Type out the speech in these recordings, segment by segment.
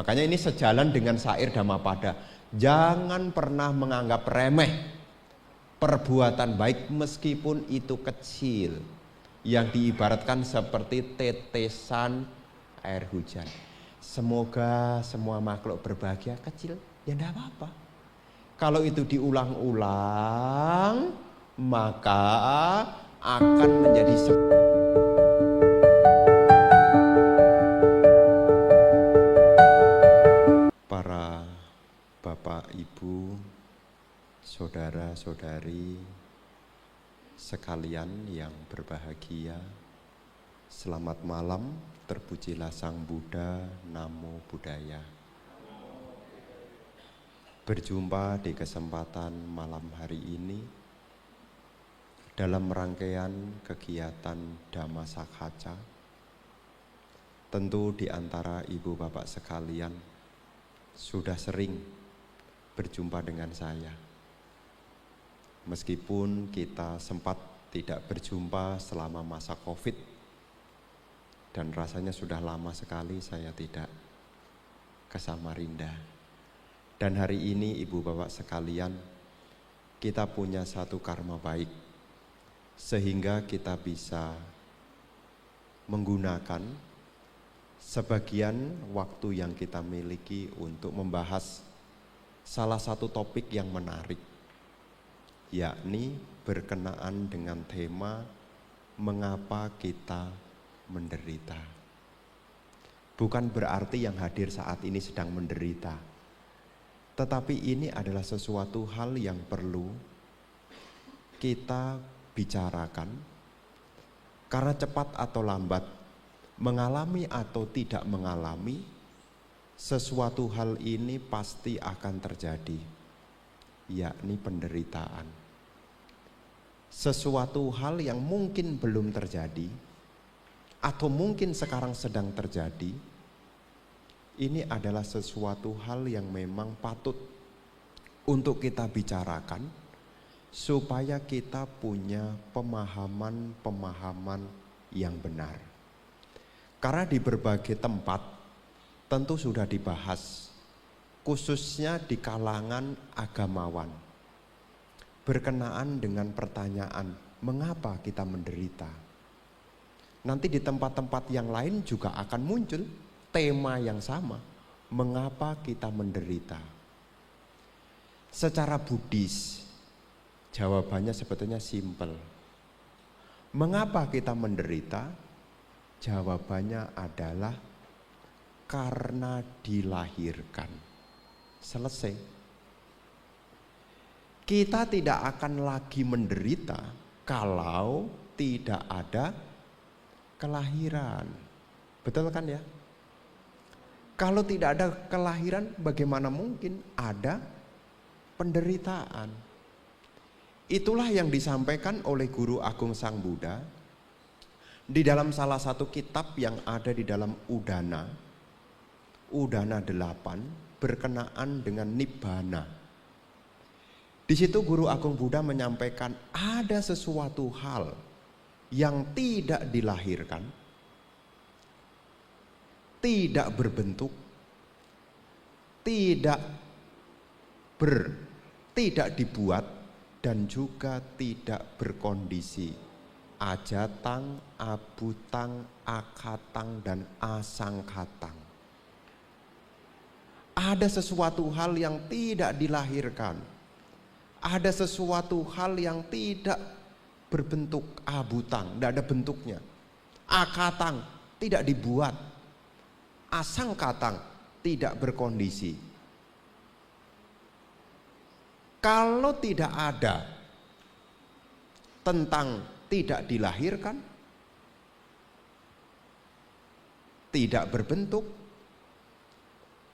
Makanya ini sejalan dengan syair Dhammapada. Jangan pernah menganggap remeh perbuatan baik meskipun itu kecil, yang diibaratkan seperti tetesan air hujan. Semoga semua makhluk berbahagia, kecil ya enggak apa-apa. Kalau itu diulang-ulang, maka akan menjadi para bapak, ibu, saudara-saudari sekalian yang berbahagia. Selamat malam, terpujilah Sang Buddha, Namo Buddhaya. Berjumpa di kesempatan malam hari ini dalam rangkaian kegiatan Dhamma Sakhaca. Tentu di antara ibu bapak sekalian sudah sering berjumpa dengan saya. Meskipun kita sempat tidak berjumpa selama masa Covid, dan rasanya sudah lama sekali saya tidak ke Samarinda. Dan hari ini ibu bapak sekalian, kita punya satu karma baik, sehingga kita bisa menggunakan sebagian waktu yang kita miliki untuk membahas salah satu topik yang menarik, yakni berkenaan dengan tema mengapa kita menderita. Bukan berarti yang hadir saat ini sedang menderita, tetapi ini adalah sesuatu hal yang perlu kita bicarakan, karena cepat atau lambat, mengalami atau tidak mengalami, sesuatu hal ini pasti akan terjadi, yakni penderitaan. Sesuatu hal yang mungkin belum terjadi, atau mungkin sekarang sedang terjadi, ini adalah sesuatu hal yang memang patut untuk kita bicarakan, supaya kita punya pemahaman-pemahaman yang benar. Karena di berbagai tempat tentu sudah dibahas, khususnya di kalangan agamawan, berkenaan dengan pertanyaan mengapa kita menderita. Nanti di tempat-tempat yang lain juga akan muncul tema yang sama, mengapa kita menderita. Secara Buddhis, jawabannya sebetulnya simpel. Mengapa kita menderita? Jawabannya adalah karena dilahirkan. Selesai. Kita tidak akan lagi menderita kalau tidak ada kelahiran. Betul kan ya? Kalau tidak ada kelahiran, bagaimana mungkin ada penderitaan? Itulah yang disampaikan oleh Guru Agung Sang Buddha di dalam salah satu kitab yang ada di dalam Udana 8, berkenaan dengan Nibbana. Di situ Guru Agung Buddha menyampaikan ada sesuatu hal yang tidak dilahirkan, tidak berbentuk, tidak dibuat, dan juga tidak berkondisi. Ajatang, abutang, akatang, dan asangkatang. Ada sesuatu hal yang tidak dilahirkan. Ada sesuatu hal yang tidak berbentuk, abutang, tidak ada bentuknya. Akatang, tidak dibuat. Asangkatang, tidak berkondisi. Kalau tidak ada tentang tidak dilahirkan, tidak berbentuk,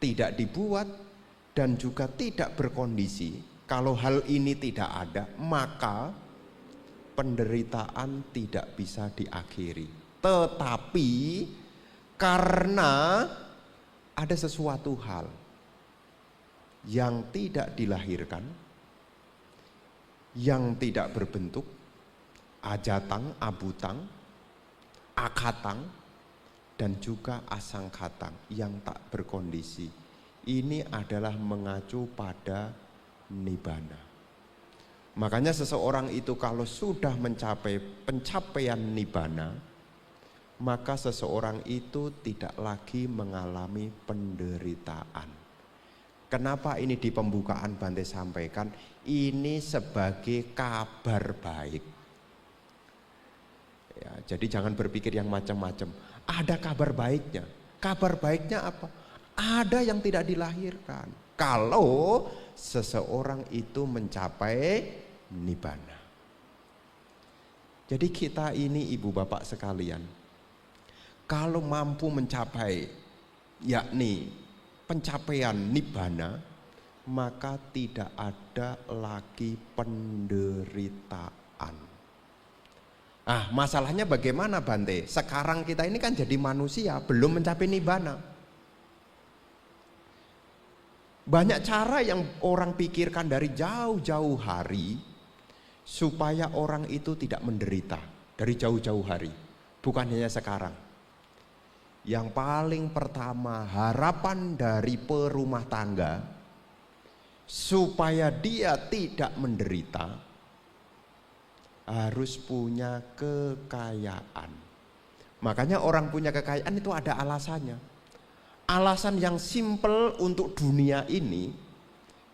tidak dibuat, dan juga tidak berkondisi. Kalau hal ini tidak ada, maka penderitaan tidak bisa diakhiri. Tetapi karena ada sesuatu hal yang tidak dilahirkan, yang tidak berbentuk, ajatang, abutang, akatang, dan juga asangkatang yang tak berkondisi. Ini adalah mengacu pada nibbana. Makanya seseorang itu kalau sudah mencapai pencapaian nibbana, maka seseorang itu tidak lagi mengalami penderitaan. Kenapa ini di pembukaan Bante sampaikan? Ini sebagai kabar baik. Ya, jadi jangan berpikir yang macam-macam. Ada kabar baiknya. Kabar baiknya apa? Ada yang tidak dilahirkan. Kalau seseorang itu mencapai nibbana. Jadi kita ini ibu bapak sekalian, kalau mampu mencapai yakni pencapaian nibbana, maka tidak ada lagi penderitaan. Masalahnya bagaimana Bante? Sekarang kita ini kan jadi manusia, belum mencapai nibbana. Banyak cara yang orang pikirkan dari jauh-jauh hari supaya orang itu tidak menderita dari jauh-jauh hari. Bukan hanya sekarang. Yang paling pertama, harapan dari perumah tangga supaya dia tidak menderita harus punya kekayaan. Makanya orang punya kekayaan itu ada alasannya. Alasan yang simpel untuk dunia ini,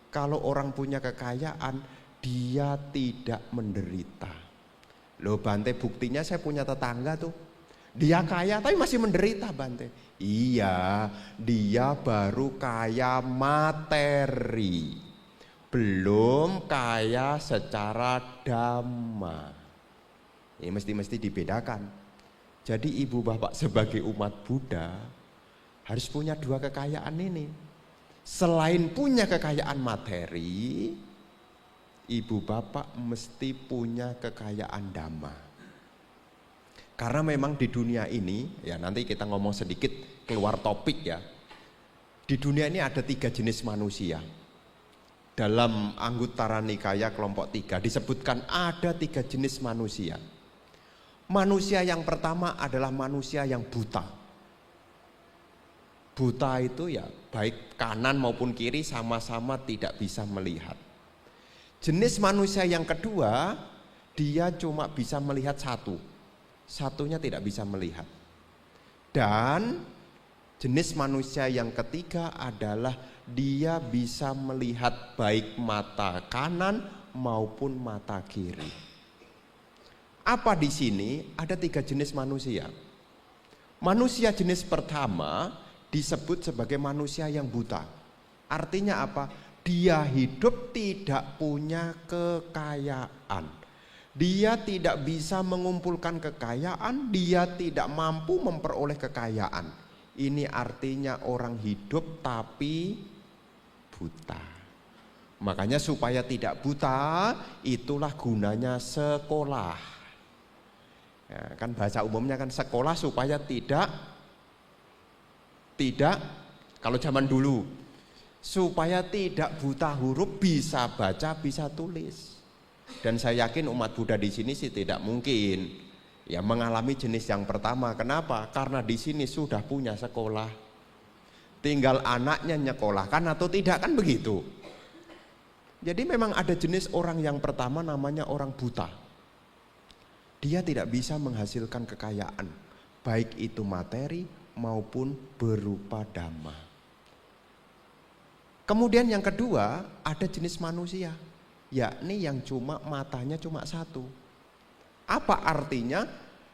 kalau orang punya kekayaan, dia tidak menderita. Loh Bante, buktinya saya punya tetangga tuh, dia kaya tapi masih menderita Bante. Iya, dia baru kaya materi, belum kaya secara dhamma. Ini mesti dibedakan. Jadi ibu bapak sebagai umat Buddha harus punya dua kekayaan ini. Selain punya kekayaan materi, ibu bapak mesti punya kekayaan dhamma. Karena memang di dunia ini, ya nanti kita ngomong sedikit keluar topik ya. Di dunia ini ada 3 jenis manusia. Dalam Anguttara Nikaya kelompok 3 disebutkan ada 3 jenis manusia. Manusia yang pertama adalah manusia yang buta. Buta itu ya baik kanan maupun kiri sama-sama tidak bisa melihat. Jenis manusia yang kedua, dia cuma bisa melihat satu. Satunya tidak bisa melihat. Dan jenis manusia yang ketiga adalah dia bisa melihat baik mata kanan maupun mata kiri. Apa di sini? Ada 3 jenis manusia. Manusia jenis pertama disebut sebagai manusia yang buta. Artinya apa? Dia hidup tidak punya kekayaan. Dia tidak bisa mengumpulkan kekayaan, dia tidak mampu memperoleh kekayaan. Ini artinya orang hidup tapi buta. Makanya supaya tidak buta, itulah gunanya sekolah. Ya, kan bahasa umumnya kan sekolah supaya tidak kalau zaman dulu supaya tidak buta huruf, bisa baca, bisa tulis. Dan saya yakin umat Buddha di sini sih tidak mungkin ya mengalami jenis yang pertama. Kenapa? Karena di sini sudah punya sekolah. Tinggal anaknya nyekolahkan atau tidak, kan begitu. Jadi memang ada jenis orang yang pertama namanya orang buta. Dia tidak bisa menghasilkan kekayaan, baik itu materi maupun berupa dhamma. Kemudian yang kedua, ada jenis manusia, yakni yang cuma matanya cuma satu. Apa artinya?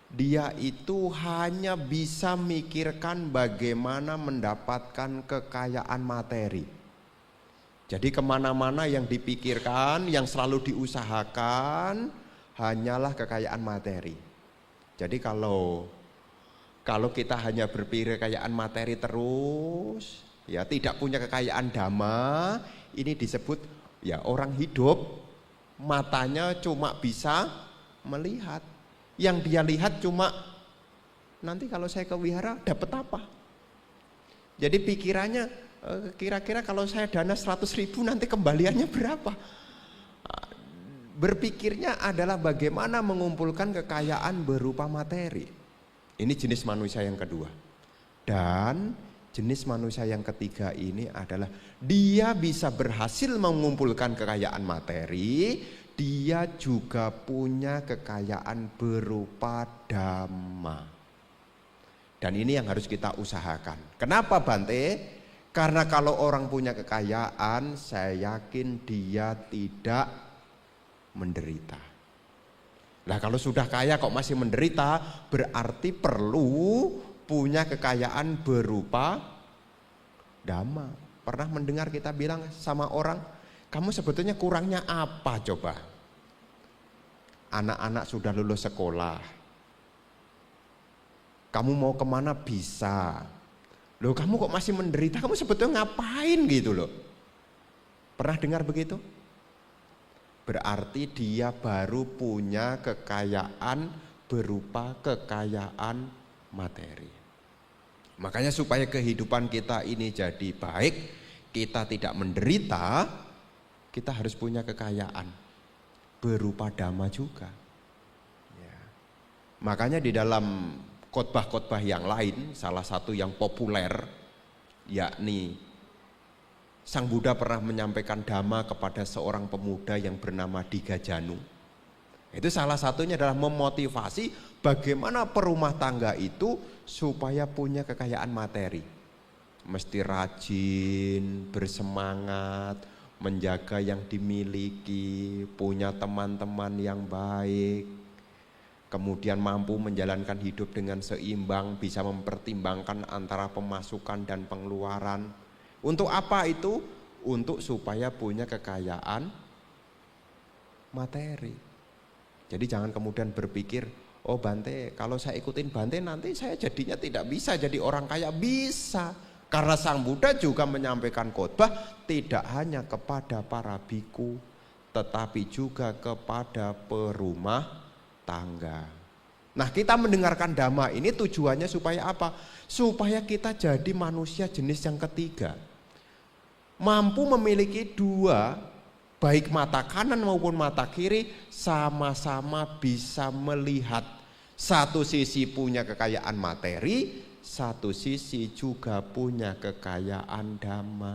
Dia itu hanya bisa mikirkan bagaimana mendapatkan kekayaan materi. Jadi kemana-mana yang dipikirkan, yang selalu diusahakan hanyalah kekayaan materi. Jadi kalau kita hanya berpikir kekayaan materi terus, ya tidak punya kekayaan dhamma, ini disebut ya orang hidup matanya cuma bisa melihat. Yang dia lihat cuma nanti kalau saya ke wihara dapat apa. Jadi pikirannya kira-kira kalau saya dana 100.000 nanti kembaliannya berapa. Berpikirnya adalah bagaimana mengumpulkan kekayaan berupa materi. Ini jenis manusia yang kedua. Dan jenis manusia yang ketiga ini adalah dia bisa berhasil mengumpulkan kekayaan materi, dia juga punya kekayaan berupa dhamma. Dan ini yang harus kita usahakan. Kenapa Bante? Karena kalau orang punya kekayaan, saya yakin dia tidak menderita. Nah kalau sudah kaya kok masih menderita, berarti perlu punya kekayaan berupa dhamma. Pernah mendengar kita bilang sama orang, kamu sebetulnya kurangnya apa coba? Anak-anak sudah lulus sekolah, kamu mau kemana bisa. Loh kamu kok masih menderita, kamu sebetulnya ngapain gitu loh. Pernah dengar begitu? Berarti dia baru punya kekayaan berupa kekayaan materi. Makanya supaya kehidupan kita ini jadi baik, kita tidak menderita, kita harus punya kekayaan berupa dhamma juga. Ya. Makanya di dalam khotbah-khotbah yang lain, salah satu yang populer, yakni Sang Buddha pernah menyampaikan dhamma kepada seorang pemuda yang bernama Digajanu. Itu salah satunya adalah memotivasi bagaimana perumah tangga itu supaya punya kekayaan materi. Mesti rajin, bersemangat, menjaga yang dimiliki, punya teman-teman yang baik, kemudian mampu menjalankan hidup dengan seimbang, bisa mempertimbangkan antara pemasukan dan pengeluaran. Untuk apa itu? Untuk supaya punya kekayaan materi. Jadi jangan kemudian berpikir, oh Bante, kalau saya ikutin Bante nanti saya jadinya tidak bisa jadi orang kaya. Bisa. Karena Sang Buddha juga menyampaikan khotbah tidak hanya kepada para biku, tetapi juga kepada perumah tangga. Nah kita mendengarkan dhamma ini tujuannya supaya apa? Supaya kita jadi manusia jenis yang ketiga. Mampu memiliki dua, baik mata kanan maupun mata kiri, sama-sama bisa melihat. Satu sisi punya kekayaan materi, satu sisi juga punya kekayaan dhamma.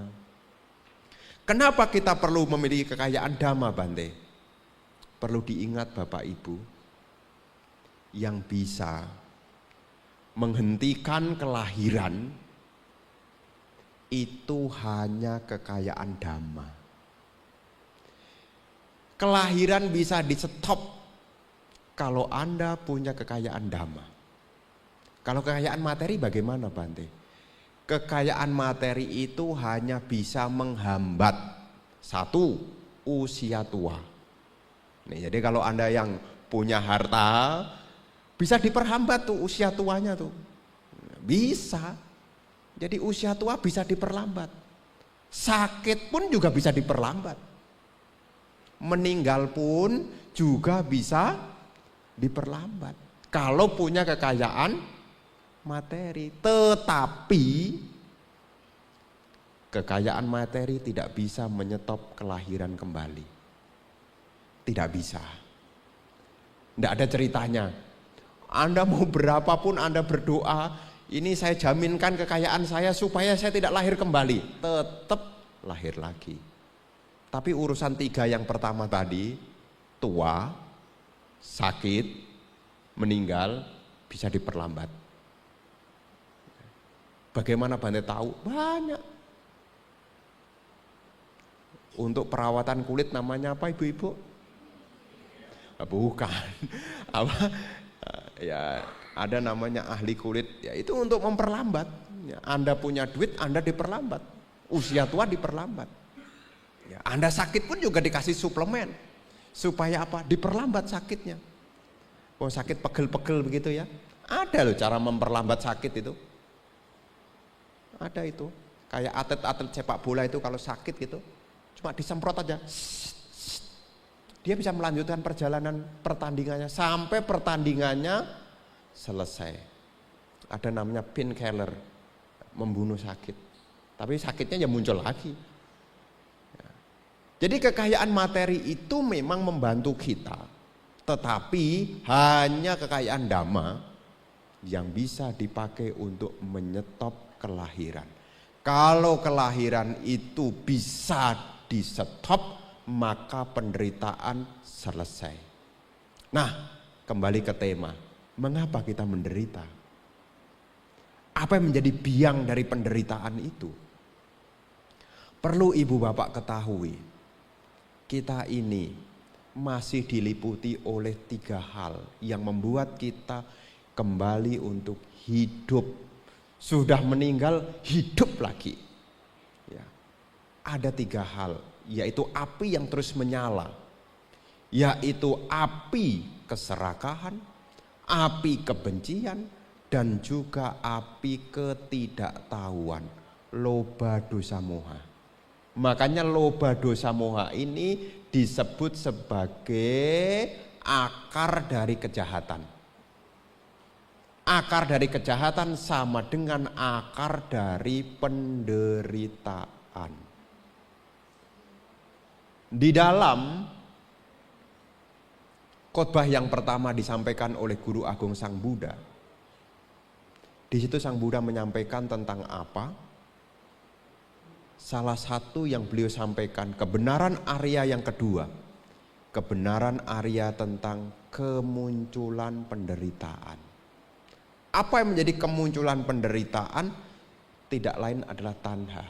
Kenapa kita perlu memiliki kekayaan dhamma Bante? Perlu diingat Bapak Ibu, yang bisa menghentikan kelahiran itu hanya kekayaan dhamma. Kelahiran bisa di stop kalau Anda punya kekayaan dhamma. Kalau kekayaan materi bagaimana Bante? Kekayaan materi itu hanya bisa menghambat satu, usia tua. Nih, jadi kalau Anda yang punya harta bisa diperhambat tuh usia tuanya tuh. Bisa. Jadi usia tua bisa diperlambat. Sakit pun juga bisa diperlambat. Meninggal pun juga bisa diperlambat. Kalau punya kekayaan materi. Tetapi kekayaan materi tidak bisa menyetop kelahiran kembali. Tidak bisa. Tidak ada ceritanya. Anda mau berapapun Anda berdoa, ini saya jaminkan kekayaan saya supaya saya tidak lahir kembali. Tetap lahir lagi. Tapi urusan tiga yang pertama tadi, tua, sakit, meninggal, bisa diperlambat. Bagaimana Bante tahu? Banyak. Untuk perawatan kulit namanya apa ibu-ibu? Bukan. Apa? Ya ada namanya ahli kulit, ya itu untuk memperlambat. Ya, Anda punya duit, Anda diperlambat. Usia tua diperlambat. Ya, Anda sakit pun juga dikasih suplemen. Supaya apa? Diperlambat sakitnya. Oh sakit pegel-pegel begitu ya. Ada loh cara memperlambat sakit itu. Ada itu. Kayak atlet-atlet sepak bola itu kalau sakit gitu, cuma disemprot aja. Dia bisa melanjutkan perjalanan pertandingannya sampai pertandingannya selesai. Ada namanya painkiller, membunuh sakit. Tapi sakitnya ya muncul lagi. Jadi kekayaan materi itu memang membantu kita. Tetapi hanya kekayaan dhamma yang bisa dipakai untuk menyetop kelahiran. Kalau kelahiran itu bisa di-stop, maka penderitaan selesai. Nah, kembali ke tema, mengapa kita menderita? Apa yang menjadi biang dari penderitaan itu? Perlu ibu bapak ketahui, kita ini masih diliputi oleh 3 hal yang membuat kita kembali untuk hidup. Sudah meninggal, hidup lagi. Ya. Ada 3 hal, yaitu api yang terus menyala. Yaitu api keserakahan, api kebencian, dan juga api ketidaktahuan. Loba dosa moha. Makanya loba dosa moha ini disebut sebagai akar dari kejahatan. Akar dari kejahatan sama dengan akar dari penderitaan. Di dalam khotbah yang pertama disampaikan oleh Guru Agung Sang Buddha. Di situ Sang Buddha menyampaikan tentang apa? Salah satu yang beliau sampaikan, kebenaran Arya yang kedua. Kebenaran Arya tentang kemunculan penderitaan. Apa yang menjadi kemunculan penderitaan? Tidak lain adalah tanha.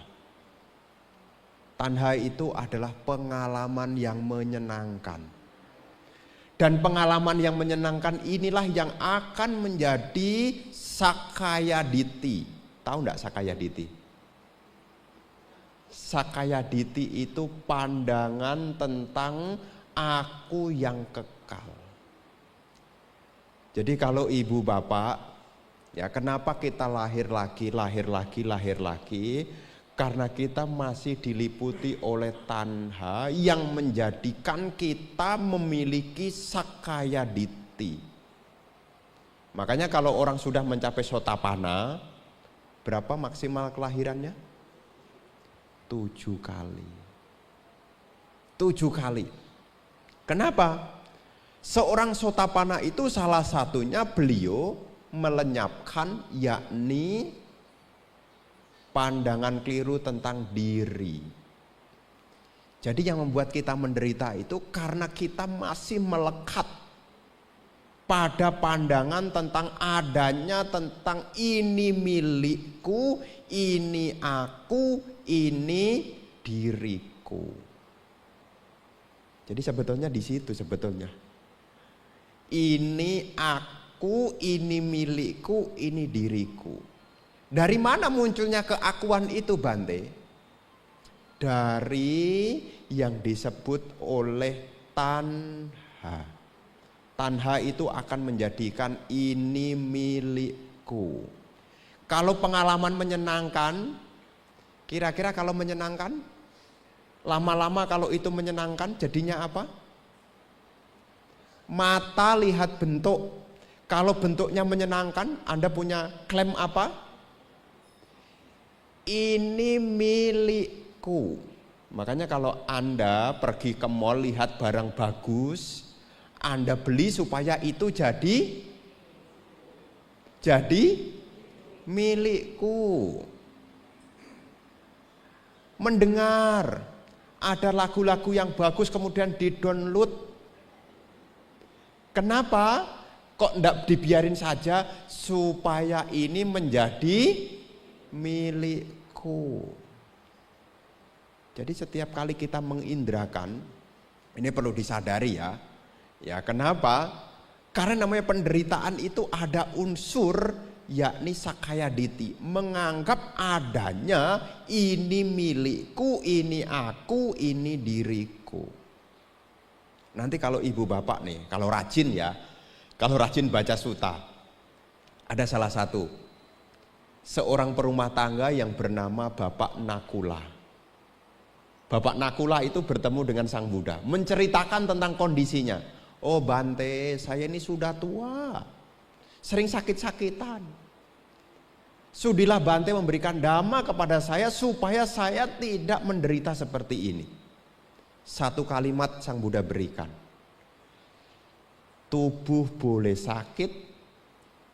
Tanha itu adalah pengalaman yang menyenangkan. Dan pengalaman yang menyenangkan inilah yang akan menjadi Sakaya Diti. Tahu enggak Sakaya Diti? Sakaya Diti itu pandangan tentang aku yang kekal. Jadi kalau ibu bapak, ya kenapa kita lahir lagi? Karena kita masih diliputi oleh tanha yang menjadikan kita memiliki sakaya diti. Makanya kalau orang sudah mencapai sotapana, berapa maksimal kelahirannya? 7 kali. 7 kali. Kenapa? Seorang sotapana itu salah satunya beliau melenyapkan, yakni pandangan keliru tentang diri. Jadi yang membuat kita menderita itu karena kita masih melekat pada pandangan tentang adanya, tentang ini milikku, ini aku, ini diriku. Jadi sebetulnya di situ sebetulnya. Ini aku, ini milikku, ini diriku. Dari mana munculnya keakuan itu, Bante? Dari yang disebut oleh tanha. Tanha itu akan menjadikan ini milikku. Kalau pengalaman menyenangkan, kira-kira kalau menyenangkan, lama-lama kalau itu menyenangkan jadinya apa? Mata lihat bentuk. Kalau bentuknya menyenangkan, Anda punya klaim apa? Ini milikku. Makanya kalau Anda pergi ke mall lihat barang bagus, Anda beli supaya itu jadi milikku. Mendengar ada lagu-lagu yang bagus kemudian di-download. Kenapa? Kok enggak dibiarin saja supaya ini menjadi milikku. Jadi setiap kali kita mengindrakan, ini perlu disadari ya. Ya kenapa? Karena namanya penderitaan itu ada unsur yakni sakaya diti, menganggap adanya ini milikku, ini aku, ini diriku. Nanti kalau ibu bapak nih, kalau rajin ya, kalau rajin baca suta, ada salah satu seorang perumah tangga yang bernama Bapak Nakula. Bapak Nakula itu bertemu dengan Sang Buddha, menceritakan tentang kondisinya. Oh Bante, saya ini sudah tua, sering sakit-sakitan. Sudilah Bante memberikan dhamma kepada saya supaya saya tidak menderita seperti ini. Satu kalimat Sang Buddha berikan. Tubuh boleh sakit,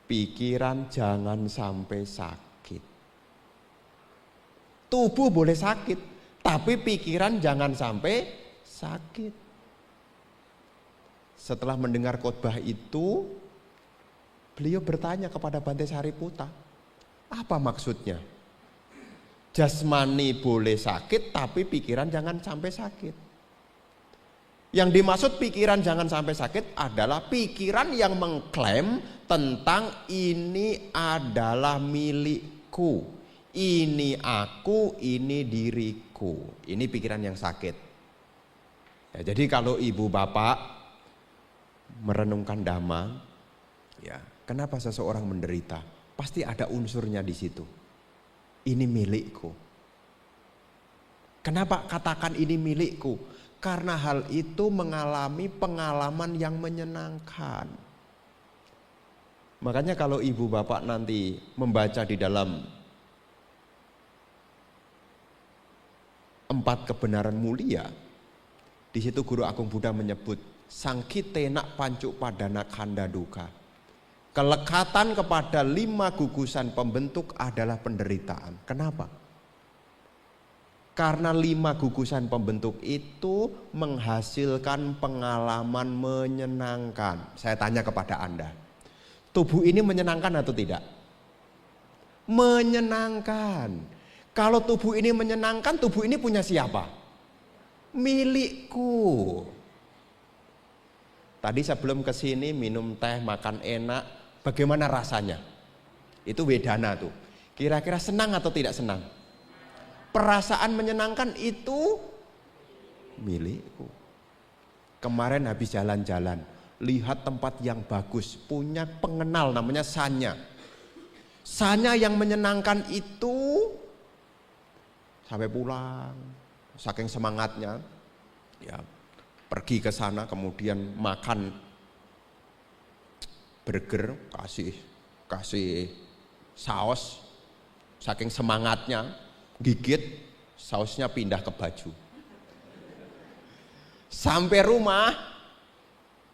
pikiran jangan sampai sakit. Tubuh boleh sakit, tapi pikiran jangan sampai sakit. Setelah mendengar khotbah itu, beliau bertanya kepada Bante Sariputa, apa maksudnya? Jasmani boleh sakit, tapi pikiran jangan sampai sakit. Yang dimaksud pikiran jangan sampai sakit adalah pikiran yang mengklaim tentang ini adalah milikku, ini aku, ini diriku. Ini pikiran yang sakit. Ya, jadi kalau ibu bapak merenungkan dhamma, ya, kenapa seseorang menderita? Pasti ada unsurnya di situ. Ini milikku. Kenapa katakan ini milikku? Karena hal itu mengalami pengalaman yang menyenangkan. Makanya kalau ibu bapak nanti membaca di dalam 4 kebenaran mulia, di situ Guru Agung Buddha menyebut sangkitena pancuk padana kanda duka. Kelekatan kepada 5 gugusan pembentuk adalah penderitaan. Kenapa? Karena 5 gugusan pembentuk itu menghasilkan pengalaman menyenangkan. Saya tanya kepada Anda, tubuh ini menyenangkan atau tidak? Menyenangkan. Kalau tubuh ini menyenangkan, tubuh ini punya siapa? Milikku. Tadi sebelum ke sini minum teh, makan enak, bagaimana rasanya? Itu wedana tuh. Kira-kira senang atau tidak senang? Perasaan menyenangkan itu milikku. Kemarin habis jalan-jalan, lihat tempat yang bagus, punya pengenal namanya Sanya. Sanya yang menyenangkan itu sampai pulang, saking semangatnya, ya pergi ke sana kemudian makan burger, kasih saus, saking semangatnya. Gigit, sausnya pindah ke baju. Sampai rumah,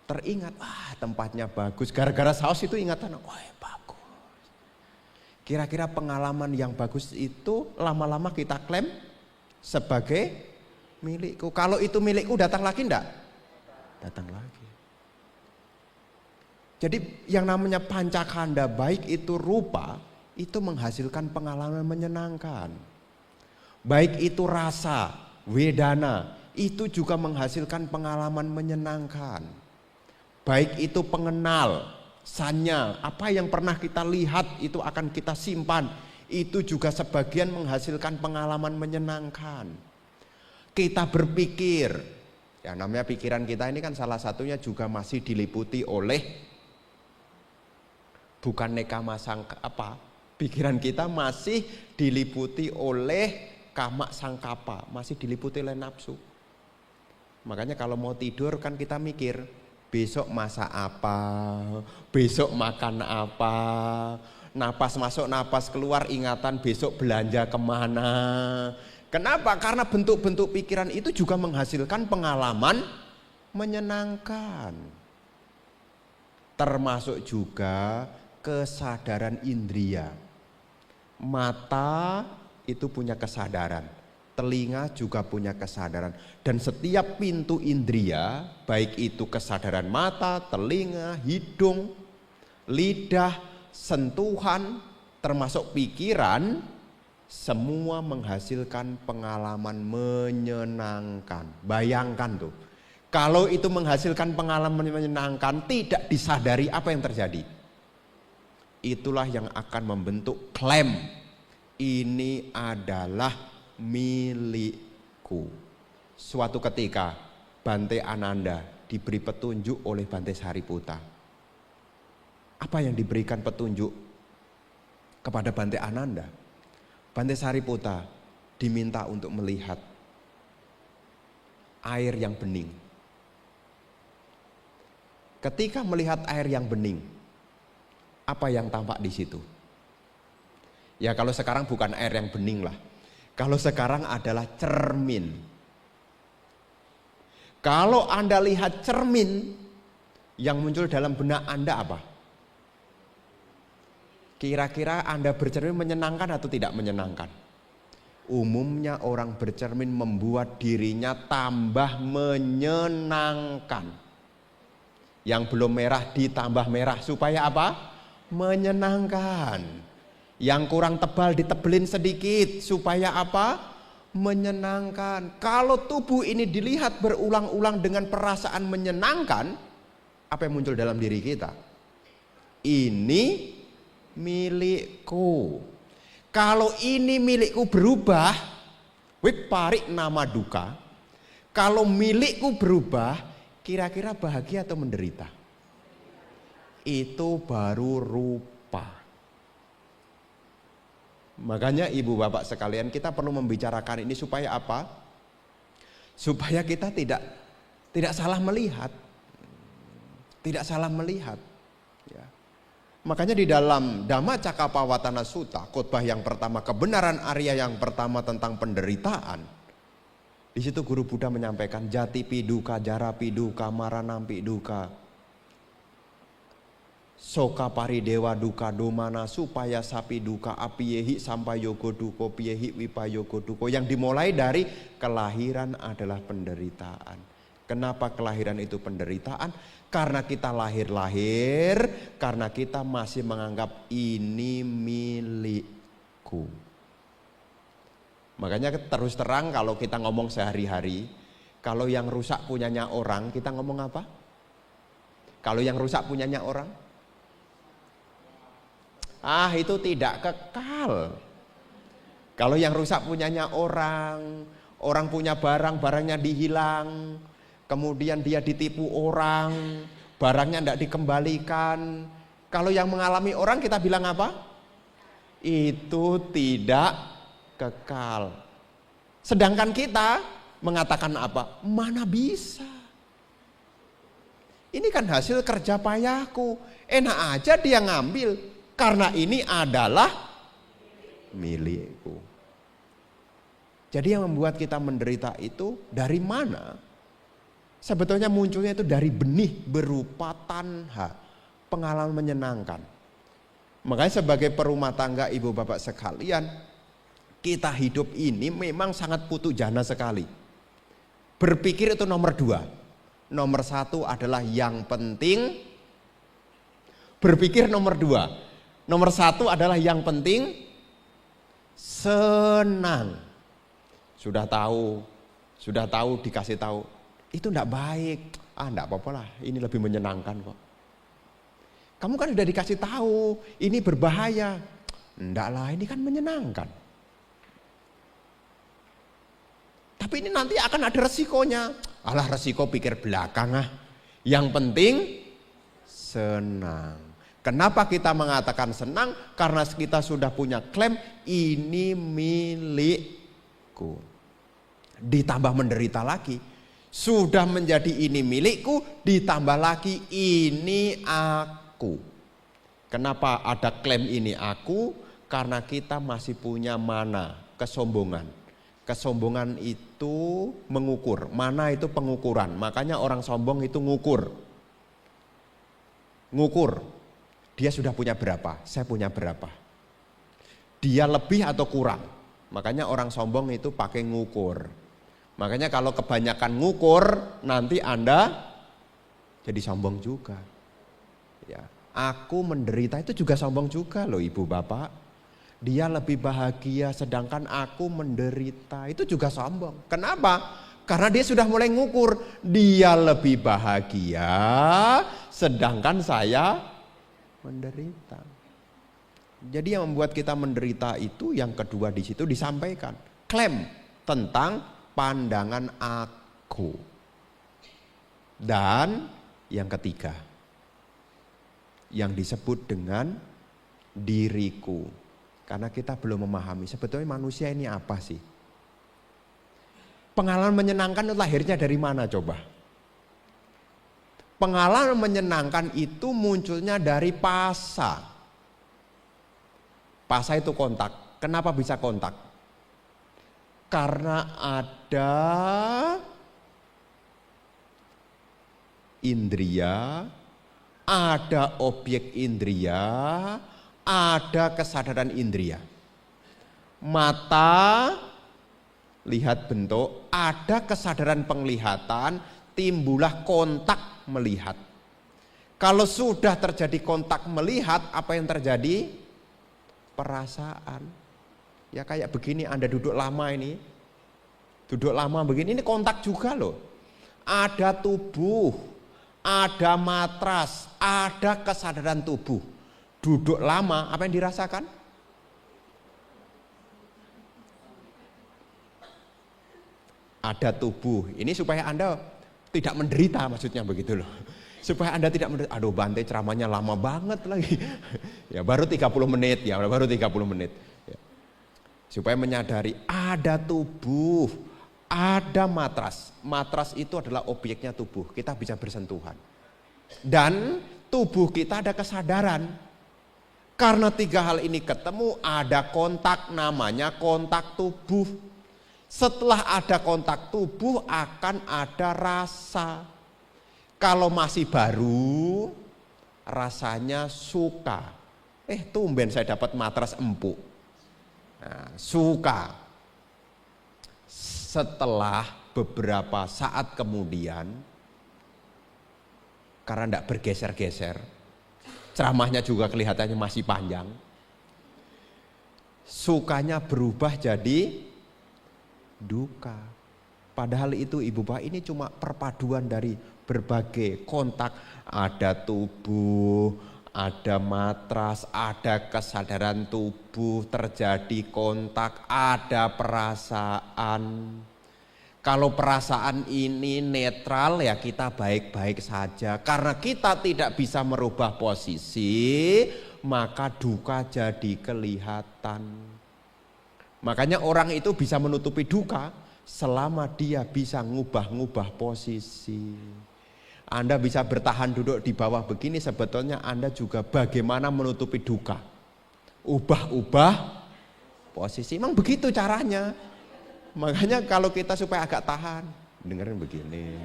teringat, tempatnya bagus. Gara-gara saus itu ingatan, bagus. Kira-kira pengalaman yang bagus itu lama-lama kita klaim sebagai milikku. Kalau itu milikku datang lagi enggak? Datang lagi. Jadi yang namanya pancakanda baik itu rupa, itu menghasilkan pengalaman menyenangkan. Baik itu rasa, wedana, itu juga menghasilkan pengalaman menyenangkan. Baik itu pengenal, sanya, apa yang pernah kita lihat itu akan kita simpan. Itu juga sebagian menghasilkan pengalaman menyenangkan. Kita berpikir, ya namanya pikiran kita ini kan salah satunya juga masih diliputi oleh bukan nekama sangka apa. Pikiran kita masih diliputi oleh kama sangkapa, masih diliputi oleh nafsu. Makanya kalau mau tidur kan kita mikir, besok masak apa, besok makan apa, napas masuk napas keluar ingatan besok belanja kemana. Kenapa? Karena bentuk-bentuk pikiran itu juga menghasilkan pengalaman menyenangkan. Termasuk juga kesadaran indria. Mata itu punya kesadaran, telinga juga punya kesadaran, dan setiap pintu indria, baik itu kesadaran mata, telinga, hidung, lidah, sentuhan, termasuk pikiran, semua menghasilkan pengalaman menyenangkan. Bayangkan tuh, kalau itu menghasilkan pengalaman menyenangkan, tidak disadari apa yang terjadi. Itulah yang akan membentuk klaim. Ini adalah milikku. Suatu ketika Bante Ananda diberi petunjuk oleh Bante Sariputa. Apa yang diberikan petunjuk kepada Bante Ananda? Bante Sariputa diminta untuk melihat air yang bening. Ketika melihat air yang bening, apa yang tampak di situ? Ya kalau sekarang bukan air yang bening lah. Kalau sekarang adalah cermin. Kalau Anda lihat cermin, yang muncul dalam benak Anda apa? Kira-kira Anda bercermin menyenangkan atau tidak menyenangkan? Umumnya orang bercermin membuat dirinya tambah menyenangkan. Yang belum merah ditambah merah supaya apa? Menyenangkan. Yang kurang tebal ditebelin sedikit supaya apa? Menyenangkan. Kalau tubuh ini dilihat berulang-ulang dengan perasaan menyenangkan, apa yang muncul dalam diri kita? Ini milikku. Kalau ini milikku berubah, wik parik nama duka. Kalau milikku berubah, kira-kira bahagia atau menderita? Itu baru rupa. Makanya ibu bapak sekalian, kita perlu membicarakan ini supaya apa? Supaya kita tidak salah melihat. Tidak salah melihat. Ya. Makanya di dalam Dhamma Cakkappavattana Sutta, khotbah yang pertama, kebenaran Arya yang pertama tentang penderitaan. Di situ Guru Buddha menyampaikan jati piduka, jara piduka, maranampi duka, soka paridewa duka domana, supaya sapi duka apiyehi sampai yogo duko piyehi wipayogo duko. Yang dimulai dari kelahiran adalah penderitaan. Kenapa kelahiran itu penderitaan? Karena kita lahir-lahir, karena kita masih menganggap ini milikku. Makanya terus terang kalau kita ngomong sehari-hari, kalau yang rusak punyanya orang, kita ngomong apa? Kalau yang rusak punyanya orang? Itu tidak kekal. Kalau yang rusak punyanya orang punya barang, barangnya dihilang, kemudian dia ditipu orang, barangnya tidak dikembalikan. Kalau yang mengalami orang kita bilang apa? Itu tidak kekal. Sedangkan kita mengatakan apa? Mana bisa. Ini kan hasil kerja payahku. Enak aja dia ngambil, karena ini adalah milikku. Jadi yang membuat kita menderita itu dari mana? Sebetulnya munculnya itu dari benih berupa tanha, pengalaman menyenangkan. Makanya sebagai perumah tangga ibu bapak sekalian, kita hidup ini memang sangat putu jana sekali. Berpikir itu nomor 2. Nomor 1 adalah yang penting. Berpikir nomor 2. Nomor 1 adalah yang penting senang. Sudah tahu dikasih tahu. Itu enggak baik. Enggak apa-apa lah, ini lebih menyenangkan kok. Kamu kan sudah dikasih tahu, ini berbahaya. Enggak lah, ini kan menyenangkan. Tapi ini nanti akan ada resikonya. Alah, resiko pikir belakang ah. Yang penting senang. Kenapa kita mengatakan senang? Karena kita sudah punya klaim ini milikku. Ditambah menderita lagi. Sudah menjadi ini milikku, ditambah lagi ini aku. Kenapa ada klaim ini aku? Karena kita masih punya mana, kesombongan. Kesombongan itu mengukur, mana itu pengukuran. Makanya orang sombong itu ngukur. Dia sudah punya berapa, saya punya berapa. Dia lebih atau kurang. Makanya orang sombong itu pakai ngukur. Makanya kalau kebanyakan ngukur, nanti Anda jadi sombong juga. Ya, aku menderita itu juga sombong juga loh ibu bapak. Dia lebih bahagia sedangkan aku menderita, itu juga sombong. Kenapa? Karena dia sudah mulai ngukur. Dia lebih bahagia sedangkan saya menderita. Jadi yang membuat kita menderita itu yang kedua di situ disampaikan. Klaim tentang pandangan aku. Dan yang ketiga, yang disebut dengan diriku. Karena kita belum memahami sebetulnya manusia ini apa sih. Pengalaman menyenangkan itu lahirnya dari mana coba? Pengalaman menyenangkan itu munculnya dari pasa. Pasa itu kontak. Kenapa bisa kontak? Karena ada indria, ada objek indria, ada kesadaran indria. Mata lihat bentuk, ada kesadaran penglihatan, timbullah kontak melihat. Kalau sudah terjadi kontak melihat, apa yang terjadi? Perasaan. Ya kayak begini, Anda duduk lama ini. Duduk lama begini, ini kontak juga loh. Ada tubuh, ada matras, ada kesadaran tubuh. Duduk lama, apa yang dirasakan? Ada tubuh. Ini supaya Anda tidak menderita, maksudnya begitu loh. Supaya Anda tidak menderita. Aduh, Bante ceramahnya lama banget lagi. Ya baru 30 menit, ya baru 30 menit. Ya. Supaya menyadari ada tubuh, ada matras. Matras itu adalah objeknya tubuh. Kita bisa bersentuhan. Dan tubuh kita ada kesadaran. Karena tiga hal ini ketemu, ada kontak, namanya kontak tubuh. Setelah ada kontak tubuh akan ada rasa. Kalau masih baru, rasanya suka. Tumben saya dapat matras empuk. Nah, suka. Setelah beberapa saat kemudian, karena tidak bergeser-geser, ceramahnya juga kelihatannya masih panjang, sukanya berubah jadi duka. Padahal itu Ibu Bapak, ini cuma perpaduan dari berbagai kontak. Ada tubuh, ada matras, ada kesadaran tubuh, terjadi kontak, ada perasaan. Kalau perasaan ini netral, ya kita baik-baik saja. Karena kita tidak bisa merubah posisi, maka duka jadi kelihatan. Makanya orang itu bisa menutupi duka selama dia bisa ngubah-ngubah posisi. Anda bisa bertahan duduk di bawah begini, sebetulnya Anda juga bagaimana menutupi duka. Ubah-ubah posisi, memang begitu caranya. Makanya kalau kita supaya agak tahan, dengerin begini.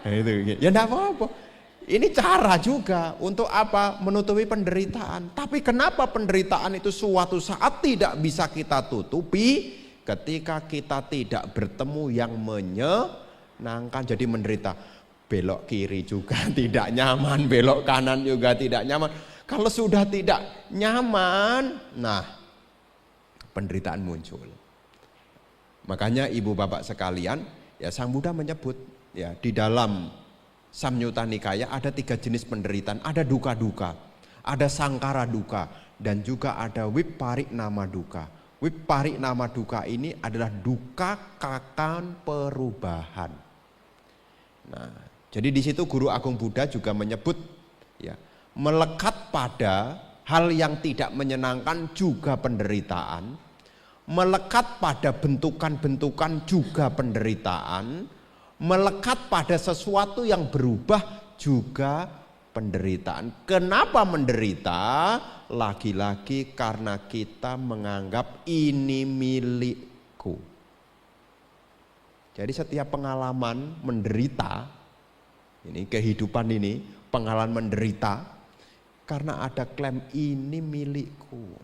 Nah, itu, ya enggak apa-apa. Ini cara juga untuk apa? Menutupi penderitaan. Tapi kenapa penderitaan itu suatu saat tidak bisa kita tutupi? Ketika kita tidak bertemu yang menyenangkan, jadi menderita. Belok kiri juga tidak nyaman, belok kanan juga tidak nyaman. Kalau sudah tidak nyaman, nah penderitaan muncul. Makanya Ibu Bapak sekalian, ya Sang Buddha menyebut ya di dalam Samyutta Nikaya ada 3 jenis penderitaan, ada duka-duka, ada sangkara duka, dan juga ada viparinama duka. Viparinama duka ini adalah duka akan perubahan. Nah, jadi di situ Guru Agung Buddha juga menyebut ya, melekat pada hal yang tidak menyenangkan juga penderitaan, melekat pada bentukan-bentukan juga penderitaan, melekat pada sesuatu yang berubah juga penderitaan. Kenapa menderita? Lagi-lagi karena kita menganggap ini milikku. Jadi setiap pengalaman menderita, ini kehidupan ini, pengalaman menderita, karena ada klaim ini milikku.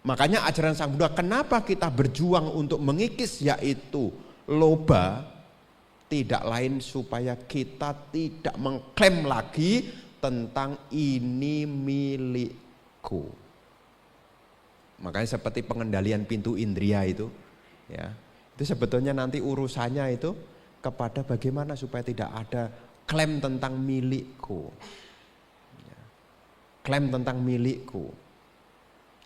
Makanya ajaran Sang Buddha, kenapa kita berjuang untuk mengikis yaitu loba, tidak lain supaya kita tidak mengklaim lagi tentang ini milikku. Makanya seperti pengendalian pintu indria itu, ya, itu sebetulnya nanti urusannya itu kepada bagaimana supaya tidak ada klaim tentang milikku. Ya, klaim tentang milikku.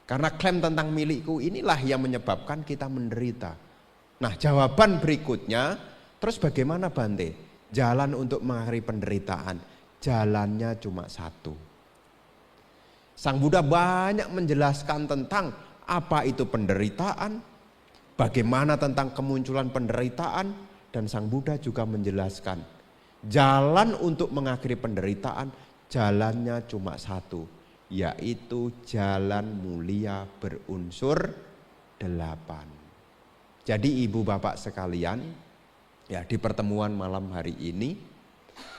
Karena klaim tentang milikku inilah yang menyebabkan kita menderita. Nah, jawaban berikutnya, terus bagaimana Bante? Jalan untuk mengakhiri penderitaan, jalannya cuma satu. Sang Buddha banyak menjelaskan tentang apa itu penderitaan, bagaimana tentang kemunculan penderitaan, dan Sang Buddha juga menjelaskan jalan untuk mengakhiri penderitaan, jalannya cuma satu, yaitu jalan mulia berunsur 8. Jadi Ibu Bapak sekalian, ya di pertemuan malam hari ini,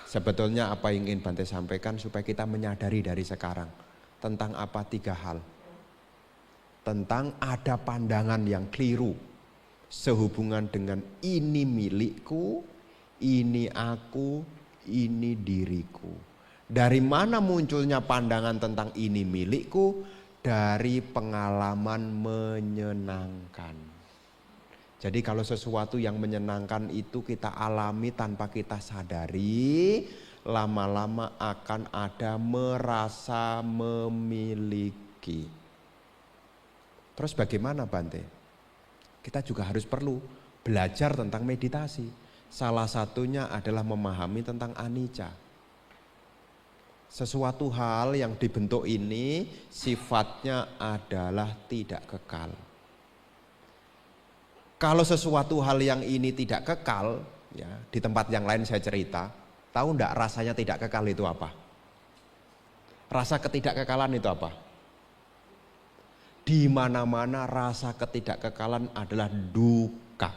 sebetulnya apa yang ingin Bante sampaikan supaya kita menyadari dari sekarang. Tentang apa? 3 hal. Tentang ada pandangan yang keliru sehubungan dengan ini milikku, ini aku, ini diriku. Dari mana munculnya pandangan tentang ini milikku? Dari pengalaman menyenangkan. Jadi kalau sesuatu yang menyenangkan itu kita alami tanpa kita sadari, lama-lama akan ada merasa memiliki. Terus bagaimana Bante? Kita juga harus perlu belajar tentang meditasi. Salah satunya adalah memahami tentang anicca. Sesuatu hal yang dibentuk ini sifatnya adalah tidak kekal. Kalau sesuatu hal yang ini tidak kekal, ya, di tempat yang lain saya cerita, tahu enggak rasanya tidak kekal itu apa? Rasa ketidakkekalan itu apa? Di mana-mana rasa ketidakkekalan adalah duka.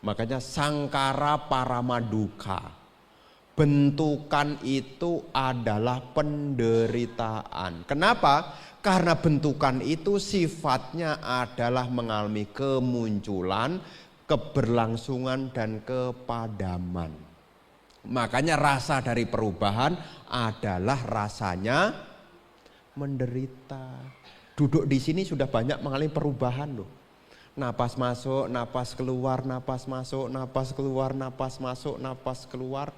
Makanya sangkara paramaduka. Bentukan itu adalah penderitaan. Kenapa? Karena bentukan itu sifatnya adalah mengalami kemunculan, keberlangsungan, dan kepadaman. Makanya rasa dari perubahan adalah rasanya menderita. Duduk di sini sudah banyak mengalami perubahan loh. Napas masuk, napas keluar, napas masuk, napas keluar, napas masuk, napas keluar.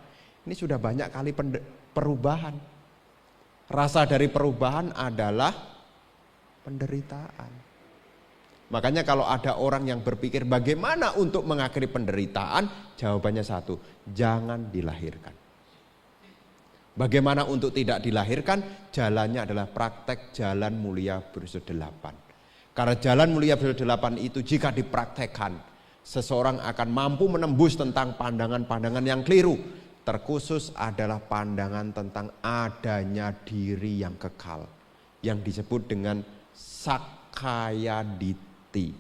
Ini sudah banyak kali perubahan. Rasa dari perubahan adalah penderitaan. Makanya kalau ada orang yang berpikir bagaimana untuk mengakhiri penderitaan, jawabannya satu, jangan dilahirkan. Bagaimana untuk tidak dilahirkan? Jalannya adalah praktek jalan mulia berunsur 8. Karena jalan mulia berunsur 8 itu jika dipraktekkan, seseorang akan mampu menembus tentang pandangan-pandangan yang keliru. Terkhusus adalah pandangan tentang adanya diri yang kekal, yang disebut dengan Sakkaya Ditthi,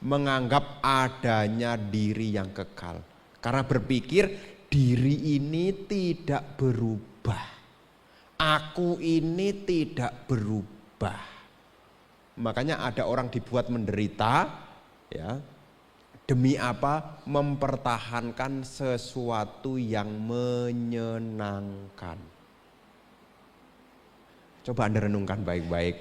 menganggap adanya diri yang kekal. Karena berpikir diri ini tidak berubah, aku ini tidak berubah. Makanya ada orang dibuat menderita, ya. Demi apa? Mempertahankan sesuatu yang menyenangkan. Coba Anda renungkan baik-baik.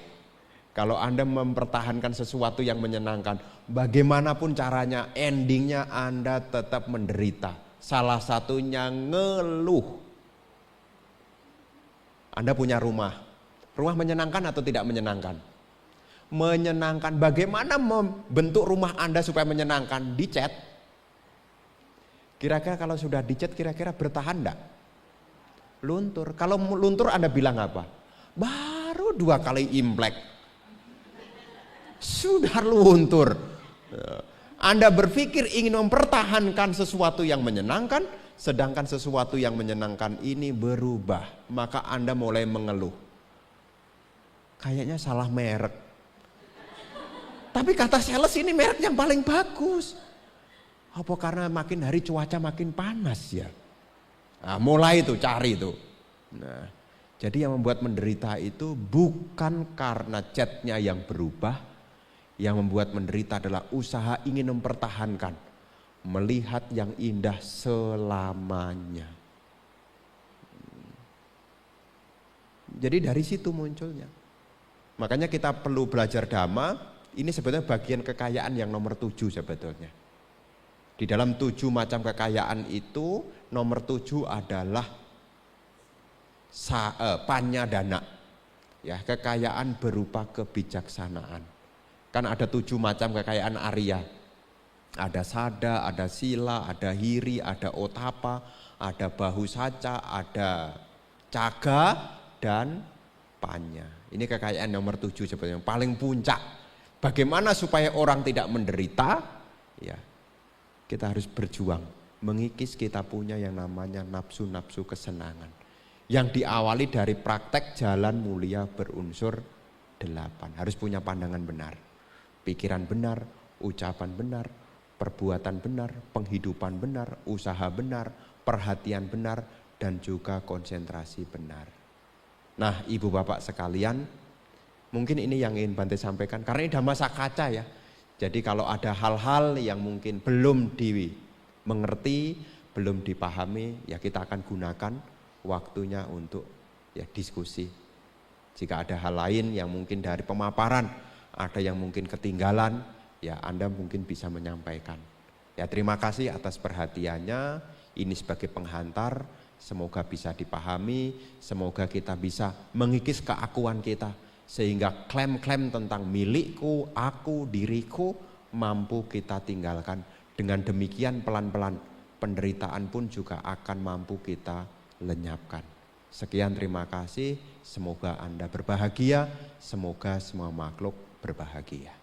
Kalau Anda mempertahankan sesuatu yang menyenangkan, bagaimanapun caranya, endingnya Anda tetap menderita. Salah satunya ngeluh. Anda punya rumah. Rumah menyenangkan atau tidak menyenangkan? Menyenangkan. Bagaimana membentuk rumah Anda supaya menyenangkan? Dicat. Kira-kira kalau sudah dicat kira-kira bertahan enggak? Luntur. Kalau luntur Anda bilang apa? Baru 2 kali imlek sudah luntur. Anda berpikir ingin mempertahankan sesuatu yang menyenangkan, sedangkan sesuatu yang menyenangkan ini berubah. Maka Anda mulai mengeluh. Kayaknya salah merek. Tapi kata sales ini merek yang paling bagus. Apa karena makin hari cuaca makin panas ya? Nah, mulai itu cari itu. Nah, jadi yang membuat menderita itu bukan karena catnya yang berubah. Yang membuat menderita adalah usaha ingin mempertahankan, melihat yang indah selamanya. Jadi dari situ munculnya. Makanya kita perlu belajar Dhamma. Ini sebetulnya bagian kekayaan yang nomor 7 sebetulnya. Di dalam 7 macam kekayaan itu, nomor 7 adalah panyadana. Ya, kekayaan berupa kebijaksanaan. Kan ada 7 macam kekayaan Arya. Ada sada, ada sila, ada hiri, ada otapa, ada bahusaca, ada caga, dan panya. Ini kekayaan nomor 7 sebetulnya, yang paling puncak. Bagaimana supaya orang tidak menderita? Ya, kita harus berjuang mengikis kita punya yang namanya nafsu-nafsu kesenangan. Yang diawali dari praktek jalan mulia berunsur 8. Harus punya pandangan benar, pikiran benar, ucapan benar, perbuatan benar, penghidupan benar, usaha benar, perhatian benar, dan juga konsentrasi benar. Nah, Ibu Bapak sekalian, mungkin ini yang ingin Bante sampaikan, karena ini Dhamma Sakaca ya. Jadi kalau ada hal-hal yang mungkin belum dimengerti, belum dipahami, ya kita akan gunakan waktunya untuk ya diskusi. Jika ada hal lain yang mungkin dari pemaparan, ada yang mungkin ketinggalan, ya Anda mungkin bisa menyampaikan. Ya terima kasih atas perhatiannya, ini sebagai penghantar, semoga bisa dipahami, semoga kita bisa mengikis keakuan kita. Sehingga klaim-klaim tentang milikku, aku, diriku mampu kita tinggalkan. Dengan demikian pelan-pelan penderitaan pun juga akan mampu kita lenyapkan. Sekian terima kasih, semoga Anda berbahagia, semoga semua makhluk berbahagia.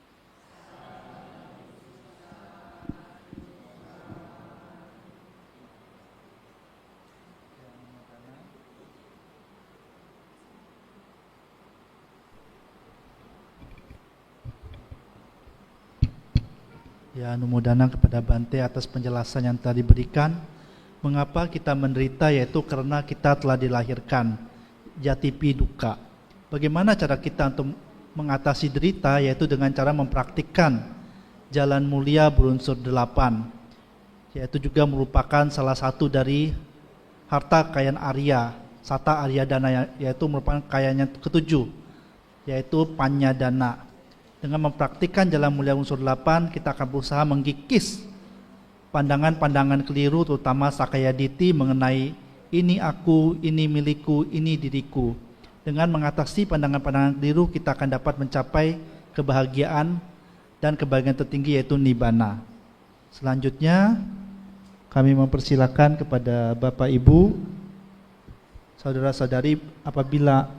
Ya, numodana kepada Bante atas penjelasan yang tadi diberikan. Mengapa kita menderita, yaitu karena kita telah dilahirkan jatipi duka. Bagaimana cara kita untuk mengatasi derita, yaitu dengan cara mempraktikkan jalan mulia berunsur 8, yaitu juga merupakan salah satu dari harta kekayaan Arya, Sata Arya Dana, yaitu merupakan kekayaannya ketujuh, yaitu Panyadana. Dengan mempraktikkan jalan mulia unsur 8, kita akan berusaha menggigis pandangan-pandangan keliru, terutama Sakayaditi mengenai ini aku, ini milikku, ini diriku. Dengan mengatasi pandangan-pandangan keliru, kita akan dapat mencapai kebahagiaan dan kebahagiaan tertinggi, yaitu Nibbana. Selanjutnya, kami mempersilakan kepada Bapak Ibu, saudara-saudari, apabila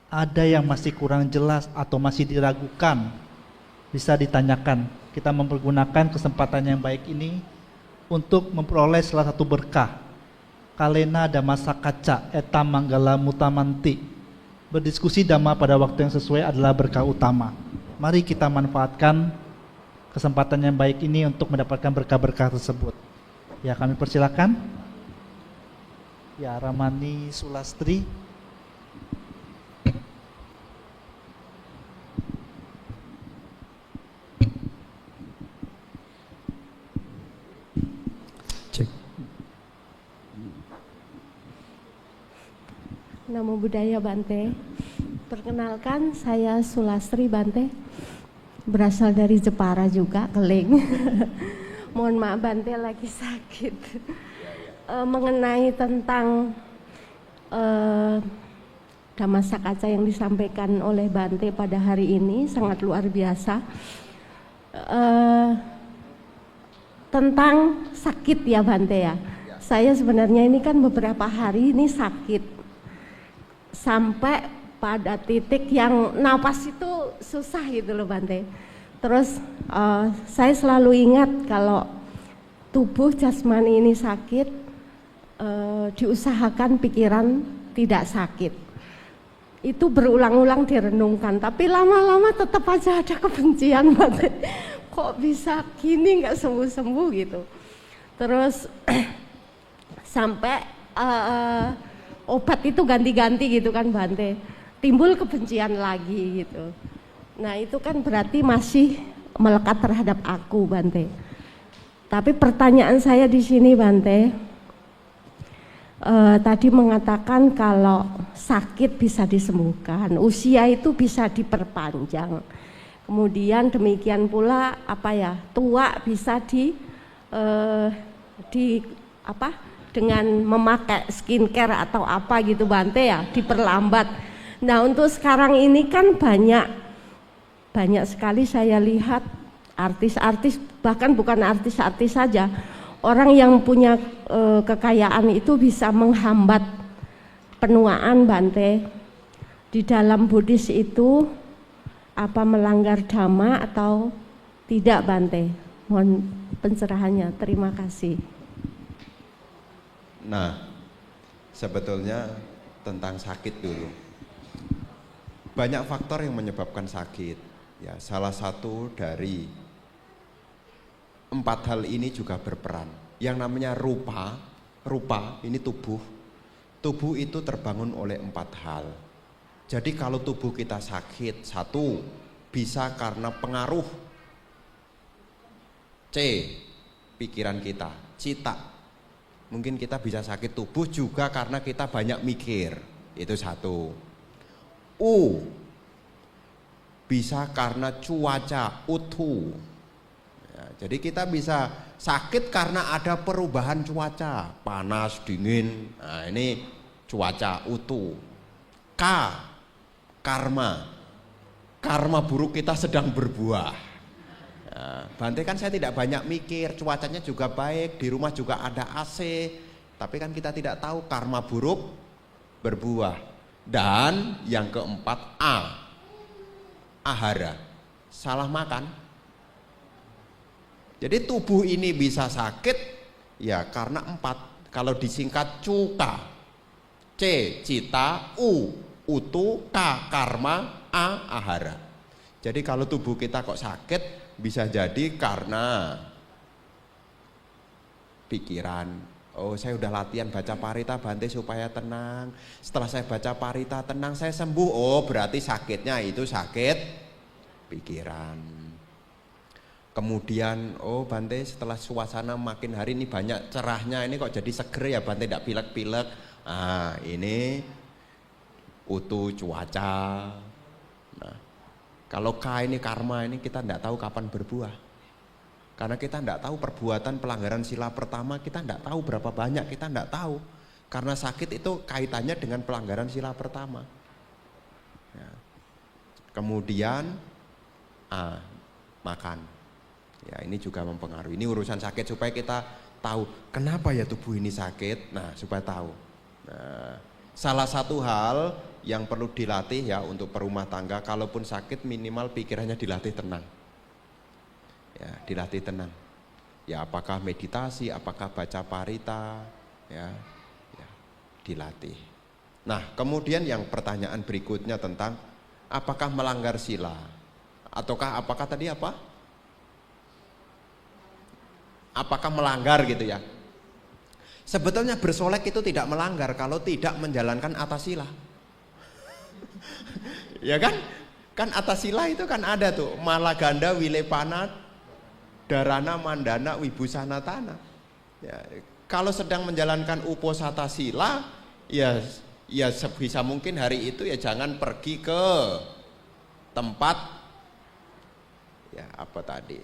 ada yang masih kurang jelas atau masih diragukan, bisa ditanyakan. Kita mempergunakan kesempatan yang baik ini untuk memperoleh salah satu berkah. Kalena Dhamma Sakaca eta manggala mutamanti. Berdiskusi Dhamma pada waktu yang sesuai adalah berkah utama. Mari kita manfaatkan kesempatan yang baik ini untuk mendapatkan berkah-berkah tersebut. Ya, kami persilakan. Ya, Ramani Sulastri. Namo Buddhaya Bante. Perkenalkan, saya Sulastri Bante, berasal dari Jepara juga, Keling. Mohon maaf Bante, lagi sakit. Mengenai tentang Dhamma Sakaca yang disampaikan oleh Bante pada hari ini sangat luar biasa. Tentang sakit ya Bante ya. Saya sebenarnya ini kan beberapa hari ini sakit. Sampai pada titik yang napas itu susah gitu loh Bante. Terus saya selalu ingat kalau tubuh jasmani ini sakit, diusahakan pikiran tidak sakit. Itu berulang-ulang direnungkan, tapi lama-lama tetap aja ada kebencian Bante. Kok bisa gini nggak sembuh-sembuh gitu. Terus sampai obat itu ganti-ganti gitu kan Bante, timbul kebencian lagi gitu. Nah itu kan berarti masih melekat terhadap aku Bante. Tapi pertanyaan saya di sini Bante, tadi mengatakan kalau sakit bisa disembuhkan, usia itu bisa diperpanjang. Kemudian demikian pula tua bisa dengan memakai skincare atau apa gitu Bante ya, diperlambat. Nah untuk sekarang ini kan banyak sekali saya lihat artis-artis, bahkan bukan artis-artis saja, orang yang punya kekayaan itu bisa menghambat penuaan Bante. Di dalam Buddhis itu apa melanggar Dhamma atau tidak Bante? Mohon pencerahannya, terima kasih. Nah, sebetulnya tentang sakit dulu. Banyak faktor yang menyebabkan sakit. Ya, salah satu dari 4 hal ini juga berperan. Yang namanya rupa ini tubuh. Tubuh itu terbangun oleh 4 hal. Jadi kalau tubuh kita sakit, satu, bisa karena pengaruh C, pikiran kita, cita. Mungkin kita bisa sakit tubuh juga karena kita banyak mikir, itu satu. U, bisa karena cuaca, utu. Ya, jadi kita bisa sakit karena ada perubahan cuaca, panas, dingin. Nah ini cuaca, utu. K, karma buruk kita sedang berbuah. Ya, Bante kan saya tidak banyak mikir, cuacanya juga baik, di rumah juga ada AC, tapi kan kita tidak tahu karma buruk berbuah. Dan yang keempat ahara, salah makan. Jadi tubuh ini bisa sakit ya karena 4. Kalau disingkat cuka, C cita, U utu, K karma, A ahara. Jadi kalau tubuh kita kok sakit bisa jadi karena pikiran. Oh saya udah latihan baca parita Bante supaya tenang. Setelah saya baca parita tenang saya sembuh. Oh berarti sakitnya itu sakit pikiran. Kemudian oh Bante setelah suasana makin hari ini banyak cerahnya, ini kok jadi seger ya Bante, tidak pilek-pilek. Ah ini utuh cuaca. Nah, kalau K ini karma, ini kita tidak tahu kapan berbuah. Karena kita tidak tahu perbuatan pelanggaran sila pertama, kita tidak tahu berapa banyak, kita tidak tahu. Karena sakit itu kaitannya dengan pelanggaran sila pertama. Ya. Kemudian makan. Ya ini juga mempengaruhi. Ini urusan sakit supaya kita tahu kenapa ya tubuh ini sakit. Nah supaya tahu. Nah, salah satu hal yang perlu dilatih ya untuk perumah tangga, kalaupun sakit minimal pikirannya dilatih tenang. Ya, dilatih tenang. Ya, apakah meditasi, apakah baca parita, ya dilatih. Nah, kemudian yang pertanyaan berikutnya tentang apakah melanggar sila, ataukah apakah tadi apa? Apakah melanggar gitu ya? Sebetulnya bersolek itu tidak melanggar kalau tidak menjalankan atas sila. Ya kan? Kan atas sila itu kan ada tuh malaganda, wilepana, darana, mandana, wibusanatana. Ya, kalau sedang menjalankan uposata sila, ya sebisa mungkin hari itu ya jangan pergi ke tempat ya apa tadi?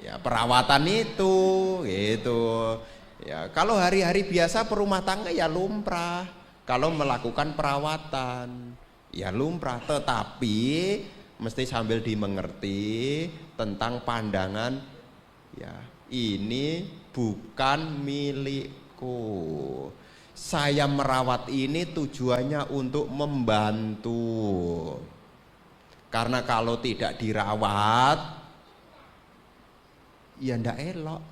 Ya perawatan itu, gitu. Ya, kalau hari-hari biasa perumah tangga ya lumrah. Kalau melakukan perawatan ya lumrah, tetapi mesti sambil dimengerti tentang pandangan ya ini bukan milikku. Saya merawat ini tujuannya untuk membantu. Karena kalau tidak dirawat ya ndak elok.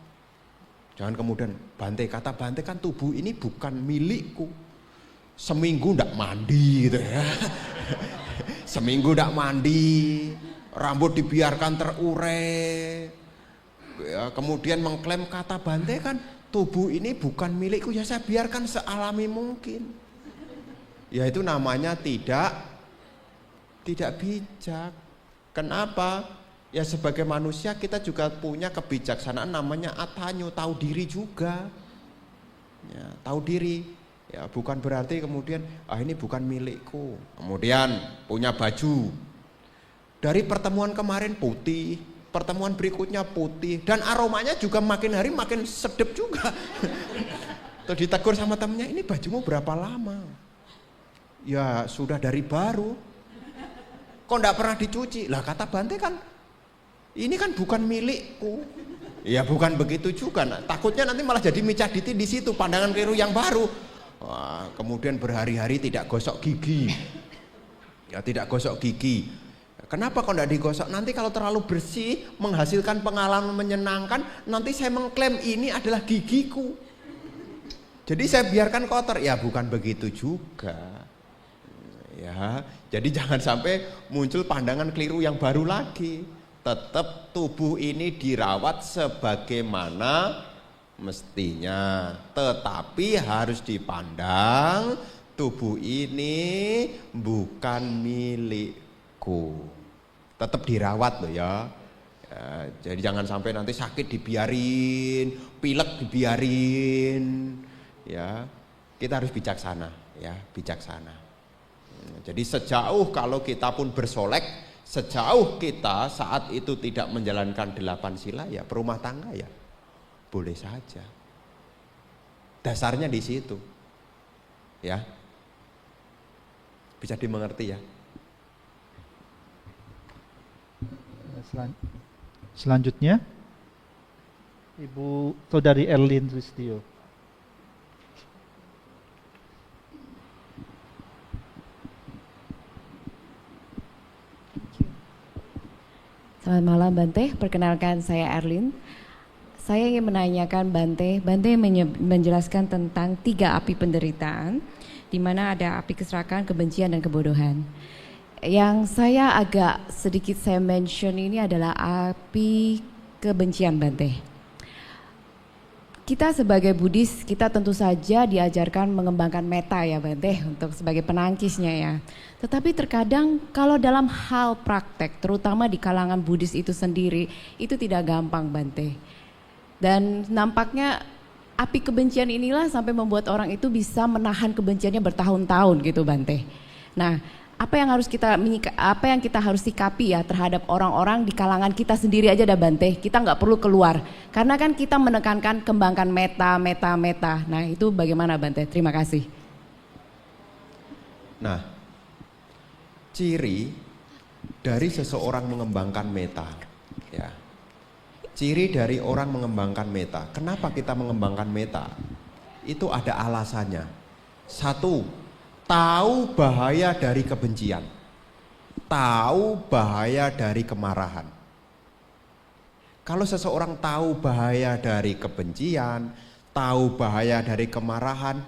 Jangan kemudian Bante, kata Bante kan tubuh ini bukan milikku. Seminggu ndak mandi gitu ya. Seminggu ndak mandi, rambut dibiarkan terurai. Ya, kemudian mengklaim kata Bante kan tubuh ini bukan milikku, ya saya biarkan sealami mungkin. Ya itu namanya tidak bijak. Kenapa? Ya sebagai manusia kita juga punya kebijaksanaan namanya atanyo, tahu diri juga. Ya, tahu diri. Ya bukan berarti kemudian ini bukan milikku. Kemudian punya baju. Dari pertemuan kemarin putih, pertemuan berikutnya putih, dan aromanya juga makin hari makin sedap juga. Terus ditegur sama temennya, ini bajumu berapa lama? Ya sudah dari baru. Kok enggak pernah dicuci? Lah kata Bante kan ini kan bukan milikku. Ya bukan begitu juga. Nah, takutnya nanti malah jadi micaditi di situ, pandangan keliru yang baru. Wah, kemudian berhari-hari tidak gosok gigi. Ya tidak gosok gigi. Kenapa kok enggak digosok? Nanti kalau terlalu bersih menghasilkan pengalaman menyenangkan, nanti saya mengklaim ini adalah gigiku. Jadi saya biarkan kotor. Ya bukan begitu juga. Ya, jadi jangan sampai muncul pandangan keliru yang baru lagi. Tetap tubuh ini dirawat sebagaimana mestinya, tetapi harus dipandang tubuh ini bukan milikku. Tetap dirawat loh ya. Jadi jangan sampai nanti sakit dibiarin, pilek dibiarin. Ya, kita harus bijaksana, ya, bijaksana. Jadi sejauh kalau kita pun bersolek, sejauh kita saat itu tidak menjalankan 8 sila ya perumah tangga ya boleh saja. Dasarnya di situ. Ya. Bisa dimengerti ya. Selanjutnya Ibu Saudari Erlin Tristio. Selamat malam Bante, perkenalkan saya Erlin. Saya ingin menanyakan Bante menjelaskan tentang 3 api penderitaan, di mana ada api keserakahan, kebencian, dan kebodohan. Yang saya agak sedikit saya mention ini adalah api kebencian Bante. Kita sebagai Buddhis, kita tentu saja diajarkan mengembangkan metta ya Bante, untuk sebagai penangkisnya ya. Tetapi terkadang kalau dalam hal praktek, terutama di kalangan Buddhis itu sendiri, itu tidak gampang Bante. Dan nampaknya api kebencian inilah sampai membuat orang itu bisa menahan kebenciannya bertahun-tahun gitu Bante. Nah, apa yang kita harus sikapi ya terhadap orang-orang di kalangan kita sendiri aja dah Bante. Kita nggak perlu keluar karena kan kita menekankan kembangkan metta. Nah itu bagaimana Bante? Terima kasih. Nah, ciri dari seseorang mengembangkan metta, ya. Ciri dari orang mengembangkan metta. Kenapa kita mengembangkan metta? Itu ada alasannya. 1, tahu bahaya dari kebencian, tahu bahaya dari kemarahan. Kalau seseorang tahu bahaya dari kebencian, tahu bahaya dari kemarahan,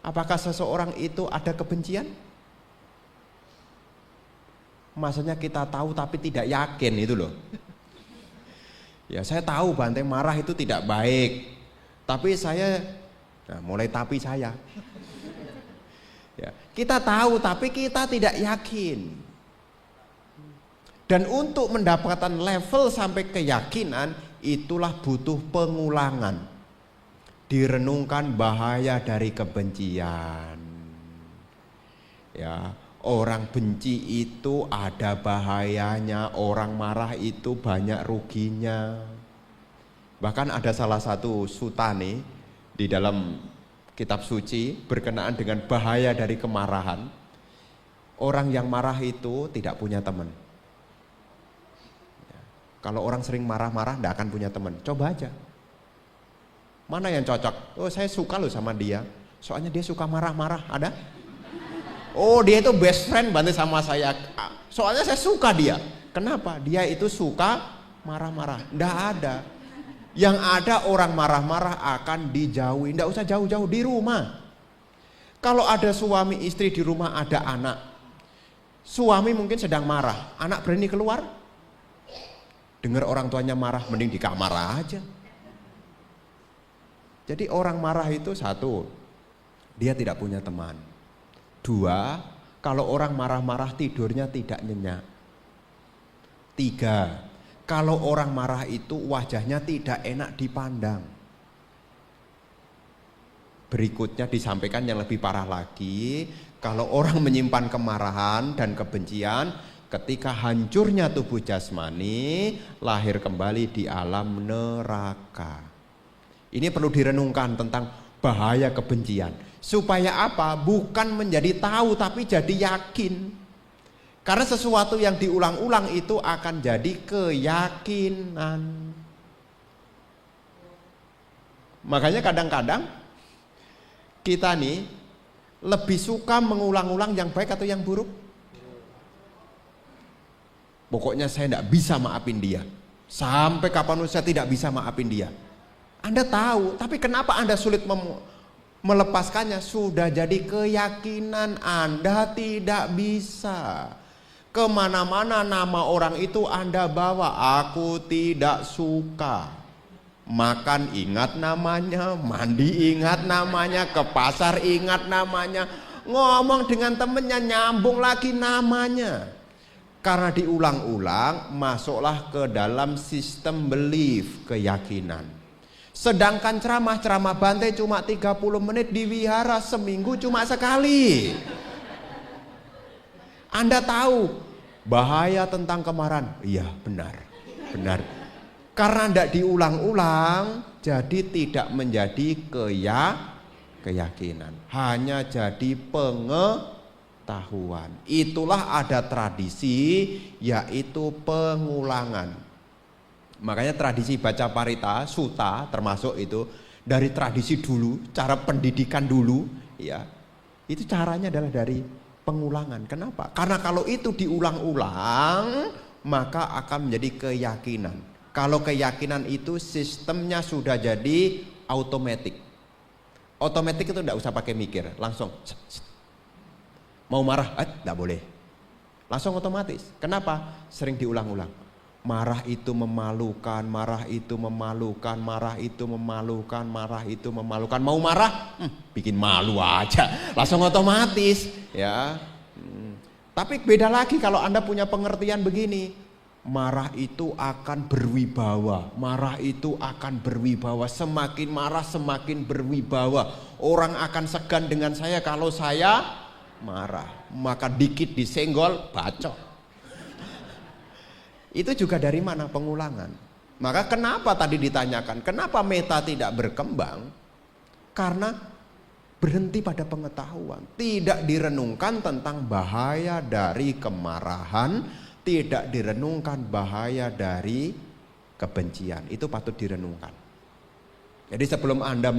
apakah seseorang itu ada kebencian? Maksudnya kita tahu tapi tidak yakin itu loh. Ya saya tahu Bante marah itu tidak baik, tapi saya, mulai tapi saya. Ya, kita tahu tapi kita tidak yakin. Dan untuk mendapatkan level sampai keyakinan itulah butuh pengulangan. Direnungkan bahaya dari kebencian. Ya, orang benci itu ada bahayanya, orang marah itu banyak ruginya. Bahkan ada salah satu sutta nih di dalam kitab suci berkenaan dengan bahaya dari kemarahan. Orang yang marah itu tidak punya teman. Kalau orang sering marah-marah tidak akan punya teman. Coba aja. Mana yang cocok? Oh saya suka loh sama dia. Soalnya dia suka marah-marah. Ada? Oh dia itu best friend Bante sama saya. Soalnya saya suka dia. Kenapa? Dia itu suka marah-marah. Tidak ada. Yang ada orang marah-marah akan dijauhi. Tidak usah jauh-jauh, di rumah. Kalau ada suami istri di rumah ada anak. Suami mungkin sedang marah. Anak berani keluar? Dengar orang tuanya marah, mending di kamar aja. Jadi orang marah itu 1, dia tidak punya teman. 2, kalau orang marah-marah tidurnya tidak nyenyak. 3, kalau orang marah itu wajahnya tidak enak dipandang. Berikutnya disampaikan yang lebih parah lagi, kalau orang menyimpan kemarahan dan kebencian, ketika hancurnya tubuh jasmani, lahir kembali di alam neraka. Ini perlu direnungkan tentang bahaya kebencian. Supaya apa? Bukan menjadi tahu tapi jadi yakin. Karena sesuatu yang diulang-ulang itu akan jadi keyakinan. Makanya kadang-kadang kita nih lebih suka mengulang-ulang yang baik atau yang buruk. Pokoknya saya tidak bisa maafin dia. Sampai kapanpun saya tidak bisa maafin dia. Anda tahu, tapi kenapa Anda sulit melepaskannya? Sudah jadi keyakinan Anda tidak bisa. Kemana-mana nama orang itu Anda bawa. Aku tidak suka. Makan ingat namanya, mandi ingat namanya, ke pasar ingat namanya. ngomong dengan temennya, nyambung lagi namanya. Karena diulang-ulang, masuklah ke dalam sistem belief, keyakinan. Sedangkan ceramah Bante cuma 30 menit di wihara, seminggu cuma sekali. Anda tahu bahaya tentang kemarahan? Iya, benar. Karena tidak diulang-ulang, jadi tidak menjadi keyakinan. Hanya jadi pengetahuan. Itulah ada tradisi, yaitu pengulangan. Makanya tradisi baca parita, suta termasuk itu dari tradisi dulu, cara pendidikan dulu, ya. Itu caranya adalah dari pengulangan. Kenapa? Karena kalau itu diulang-ulang, maka akan menjadi keyakinan. Kalau keyakinan itu sistemnya sudah jadi otomatis. Otomatis itu tidak usah pakai mikir, langsung. Mau marah, tidak boleh. Langsung otomatis. Kenapa? Sering diulang-ulang. Marah itu memalukan, marah itu memalukan, marah itu memalukan, marah itu memalukan. Mau marah, bikin malu aja. Langsung otomatis, ya. Tapi beda lagi kalau Anda punya pengertian begini. Marah itu akan berwibawa, marah itu akan berwibawa, semakin marah semakin berwibawa. Orang akan segan dengan saya kalau saya marah, maka dikit disenggol, bacok. Itu juga dari mana? Pengulangan. Maka kenapa tadi ditanyakan, kenapa meta tidak berkembang? Karena berhenti pada pengetahuan, tidak direnungkan tentang bahaya dari kemarahan, tidak direnungkan bahaya dari kebencian. Itu patut direnungkan. Jadi sebelum Anda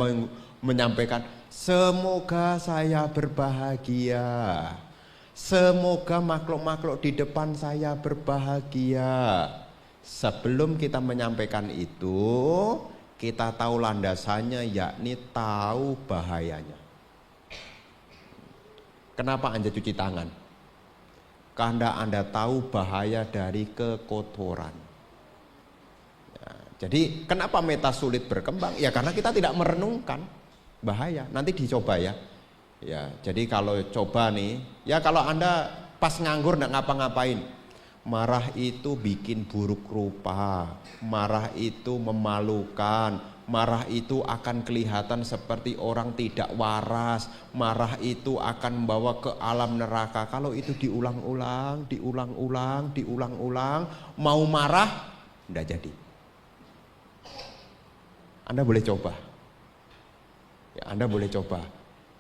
menyampaikan, semoga saya berbahagia, semoga makhluk-makhluk di depan saya berbahagia. Sebelum kita menyampaikan itu, kita tahu landasannya, yakni tahu bahayanya. Kenapa Anda cuci tangan? Karena Anda tahu bahaya dari kekotoran. Ya, jadi kenapa meta sulit berkembang? Ya karena kita tidak merenungkan bahaya. Nanti dicoba ya. Ya, jadi kalau coba nih, ya kalau Anda pas nganggur nggak ngapa-ngapain, marah itu bikin buruk rupa, marah itu memalukan, marah itu akan kelihatan seperti orang tidak waras, marah itu akan membawa ke alam neraka. Kalau itu diulang-ulang, mau marah, enggak jadi. Anda boleh coba. Ya, Anda boleh coba.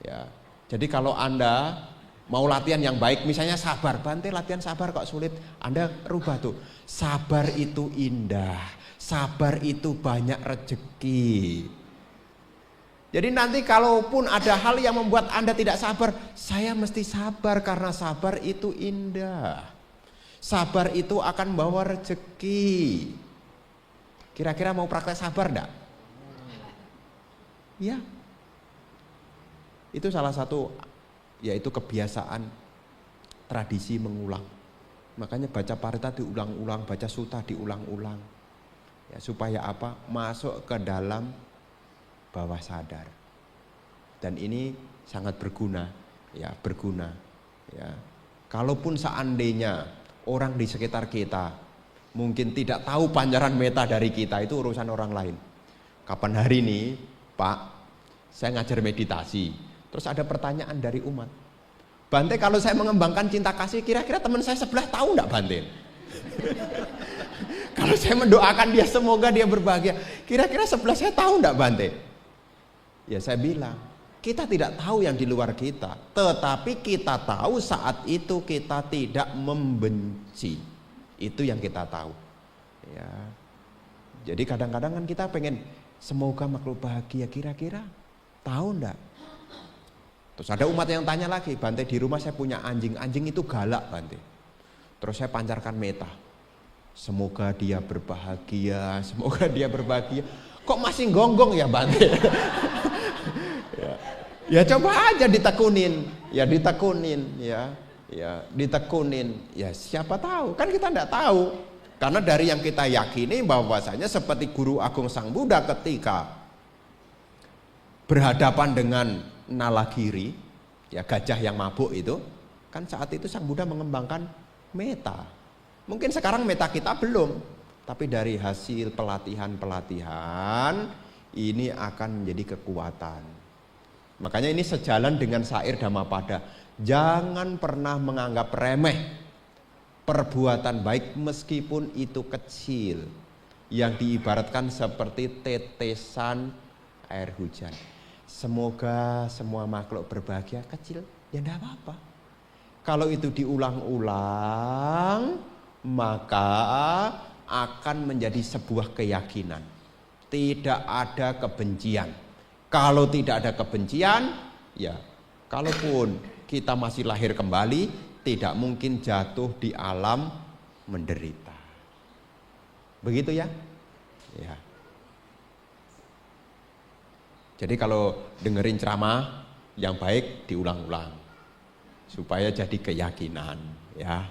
Ya. Jadi kalau Anda mau latihan yang baik, misalnya sabar, Bante latihan sabar kok sulit, Anda rubah tuh. Sabar itu indah. Sabar itu banyak rezeki. Jadi nanti kalaupun ada hal yang membuat Anda tidak sabar, saya mesti sabar karena sabar itu indah. Sabar itu akan bawa rezeki. Kira-kira mau praktek sabar enggak? Ya. Itu salah satu, yaitu kebiasaan tradisi mengulang. Makanya baca parita diulang-ulang, baca suta diulang-ulang. Ya, supaya apa? Masuk ke dalam bawah sadar. Dan ini sangat berguna, ya, berguna. Ya. Kalaupun seandainya orang di sekitar kita mungkin tidak tahu pancaran meta dari kita, itu urusan orang lain. Kapan hari ini, Pak, saya ngajar meditasi. Terus ada pertanyaan dari umat. Bante, kalau saya mengembangkan cinta kasih, kira-kira teman saya sebelah tahu enggak Bante? Kalau saya mendoakan dia semoga dia berbahagia, kira-kira sebelah saya tahu enggak Bante? Ya saya bilang, kita tidak tahu yang di luar kita, tetapi kita tahu saat itu kita tidak membenci. Itu yang kita tahu. Ya. Jadi kadang-kadang kan kita pengen semoga makhluk bahagia, kira-kira tahu enggak? Terus ada umat yang tanya lagi, Bante di rumah saya punya anjing, anjing itu galak Bante. Terus saya pancarkan meta, semoga dia berbahagia, semoga dia berbahagia. Kok masih gonggong ya Bante? Ya coba aja ditekunin, ya ditekunin, ya siapa tahu, kan kita enggak tahu. Karena dari yang kita yakini bahwasanya seperti Guru Agung Sang Buddha ketika berhadapan dengan Nalagiri, Ya, gajah yang mabuk itu, kan saat itu Sang Buddha mengembangkan meta. Mungkin sekarang meta kita belum, tapi dari hasil pelatihan-pelatihan ini akan menjadi kekuatan. Makanya ini sejalan dengan syair Dhammapada. Jangan pernah menganggap remeh perbuatan baik meskipun itu kecil, yang diibaratkan seperti tetesan air hujan. Semoga semua makhluk berbahagia, kecil ya enggak apa-apa. Kalau itu diulang-ulang, maka akan menjadi sebuah keyakinan. Tidak ada kebencian. Kalau tidak ada kebencian, ya kalaupun kita masih lahir kembali, tidak mungkin jatuh di alam menderita. Begitu ya? Ya. Jadi kalau dengerin ceramah yang baik diulang-ulang supaya jadi keyakinan, ya.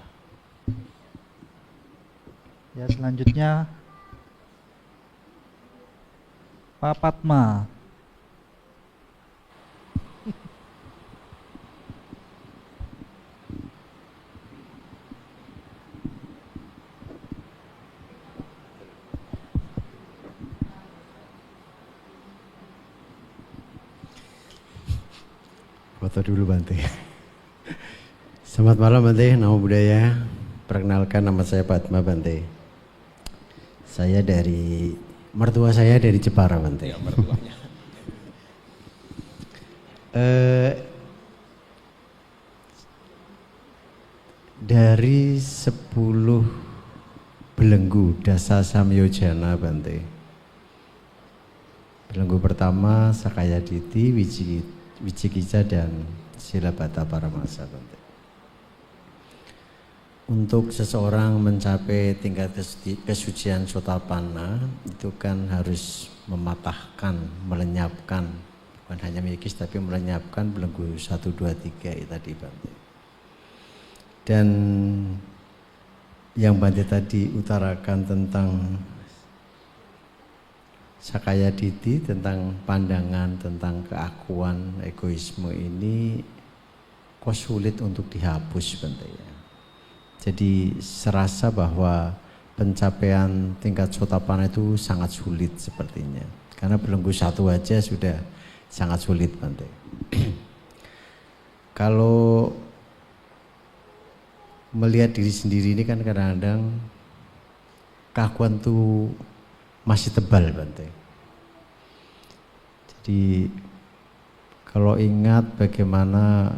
Ya, selanjutnya Pak Padma. Foto dulu Bante. Selamat malam Bante, Namo Buddhaya. Perkenalkan, nama saya Padma Bante. Saya dari, mertua saya dari Jepara Bante. Ya, mertuanya. Dari 10 belenggu Dasa Samyojana Bante. Belenggu pertama Sakaya Diti, Wicikicca dan Silabata Paramasa Bante. Untuk seseorang mencapai tingkat kesucian Sotapanna itu kan harus mematahkan, melenyapkan, bukan hanya mengikis tapi melenyapkan belenggu 1, 2, 3 itu tadi Bante. Dan yang Bante tadi utarakan tentang Sakaya Diti, tentang pandangan, tentang keakuan, egoisme ini kok sulit untuk dihapus Bante ya. Jadi serasa bahwa pencapaian tingkat Sotapanna itu sangat sulit sepertinya. Karena belenggu 1 aja sudah sangat sulit Bante. Kalau melihat diri sendiri ini kan kadang-kadang keakuan tuh masih tebal Bante. Jadi kalau ingat bagaimana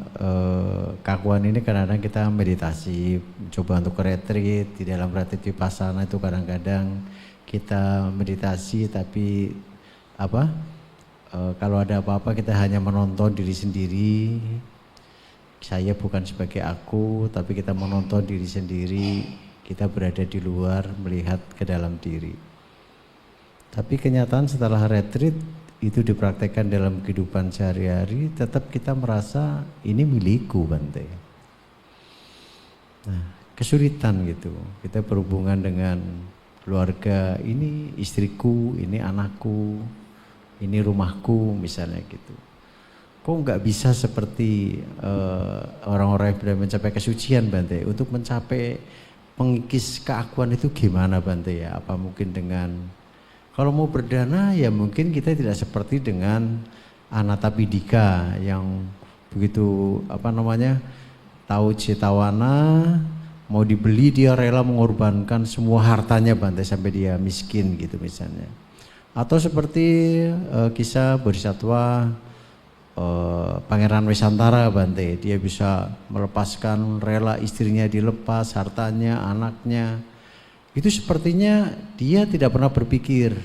keakuan ini kadang-kadang kita meditasi, coba untuk retreat, di dalam retreat vipassana itu kadang-kadang kita meditasi tapi kalau ada apa-apa kita hanya menonton diri sendiri. Saya bukan sebagai aku, tapi kita menonton diri sendiri, kita berada di luar melihat ke dalam diri. Tapi kenyataan setelah retreat itu dipraktekkan dalam kehidupan sehari-hari, tetap kita merasa ini milikku Bante. Nah, kesulitan gitu. Kita berhubungan dengan keluarga, ini istriku, ini anakku, ini rumahku misalnya gitu. Kok nggak bisa seperti orang-orang yang sudah mencapai kesucian Bante? Untuk mencapai mengikis keakuan itu gimana Bante ya? Apa mungkin dengan, kalau mau berdana ya mungkin kita tidak seperti dengan Anathapindika yang begitu tahu citawana, mau dibeli dia rela mengorbankan semua hartanya Bante sampai dia miskin gitu misalnya. Atau seperti kisah Bodhisattva Pangeran Wesantara Bante, dia bisa melepaskan, rela istrinya dilepas, hartanya, anaknya. Itu sepertinya dia tidak pernah berpikir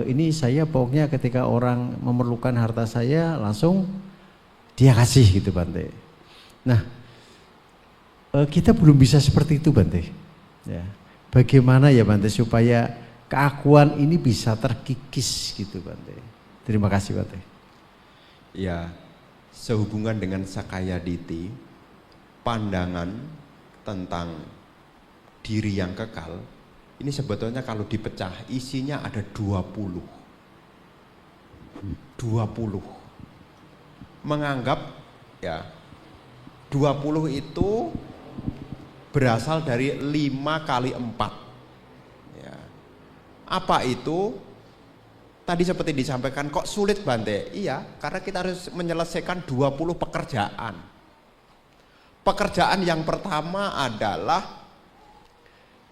ini saya pokoknya ketika orang memerlukan harta saya langsung dia kasih gitu Bante. Nah kita belum bisa seperti itu Bante ya. Bagaimana ya Bante supaya keakuan ini bisa terkikis gitu Bante. Terima kasih Bante. Ya, sehubungan dengan Sakaya Diti, pandangan tentang diri yang kekal, ini sebetulnya kalau dipecah isinya ada 20. Menganggap Ya. 20 itu berasal dari 5 kali 4. Ya. Apa itu? Tadi seperti disampaikan, kok sulit Bante? Iya, karena kita harus menyelesaikan 20 pekerjaan. Pekerjaan yang pertama adalah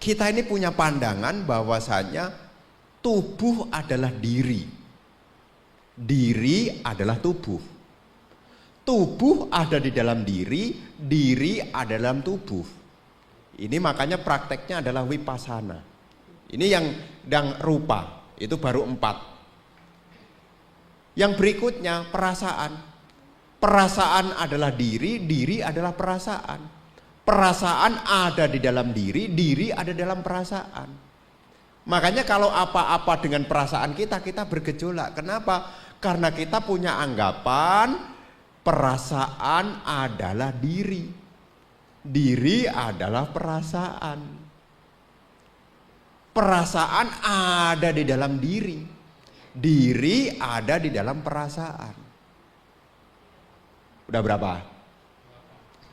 kita ini punya pandangan bahwasanya tubuh adalah diri. Diri adalah tubuh. Tubuh ada di dalam diri, diri ada dalam tubuh. Ini makanya prakteknya adalah Vipassana. Ini yang rupa, itu baru 4. Yang berikutnya perasaan. Perasaan adalah diri, diri adalah perasaan. Perasaan ada di dalam diri, diri ada dalam perasaan. Makanya kalau apa-apa dengan perasaan kita bergejolak. Kenapa? Karena kita punya anggapan perasaan adalah diri. Diri adalah perasaan. Perasaan ada di dalam diri. Diri ada di dalam perasaan. Udah berapa?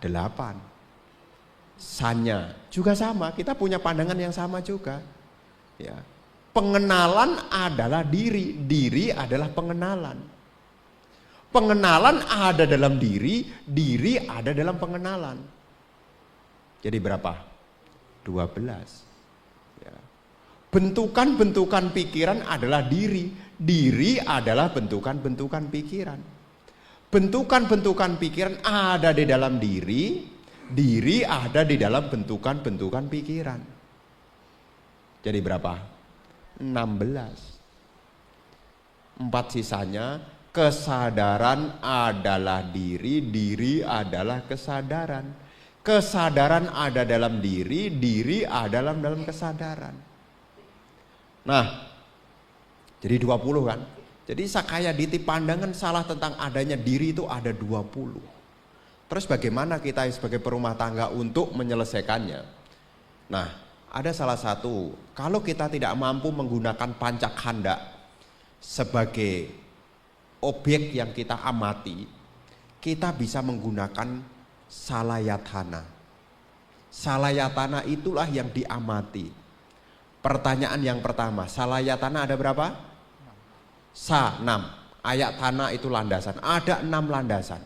8. Sanya juga sama, kita punya pandangan yang sama juga. Ya. Pengenalan adalah diri, diri adalah pengenalan. Pengenalan ada dalam diri, diri ada dalam pengenalan. Jadi berapa? 12. Ya. Bentukan-bentukan pikiran adalah diri, diri adalah bentukan-bentukan pikiran. Bentukan-bentukan pikiran ada di dalam diri, diri ada di dalam bentukan-bentukan pikiran. Jadi berapa? 16. 4 sisanya, kesadaran adalah diri, diri adalah kesadaran. Kesadaran ada dalam diri, diri ada dalam kesadaran. Nah, jadi 20 kan? Jadi Sakaya Diti pandangan salah tentang adanya diri itu ada 20. Terus bagaimana kita sebagai perumah tangga untuk menyelesaikannya? Nah, ada salah satu, kalau kita tidak mampu menggunakan pancakkhanda sebagai objek yang kita amati, kita bisa menggunakan salayatana. Salayatana itulah yang diamati. Pertanyaan yang pertama, salayatana ada berapa? 6. Ayatana itu landasan, ada 6 landasan.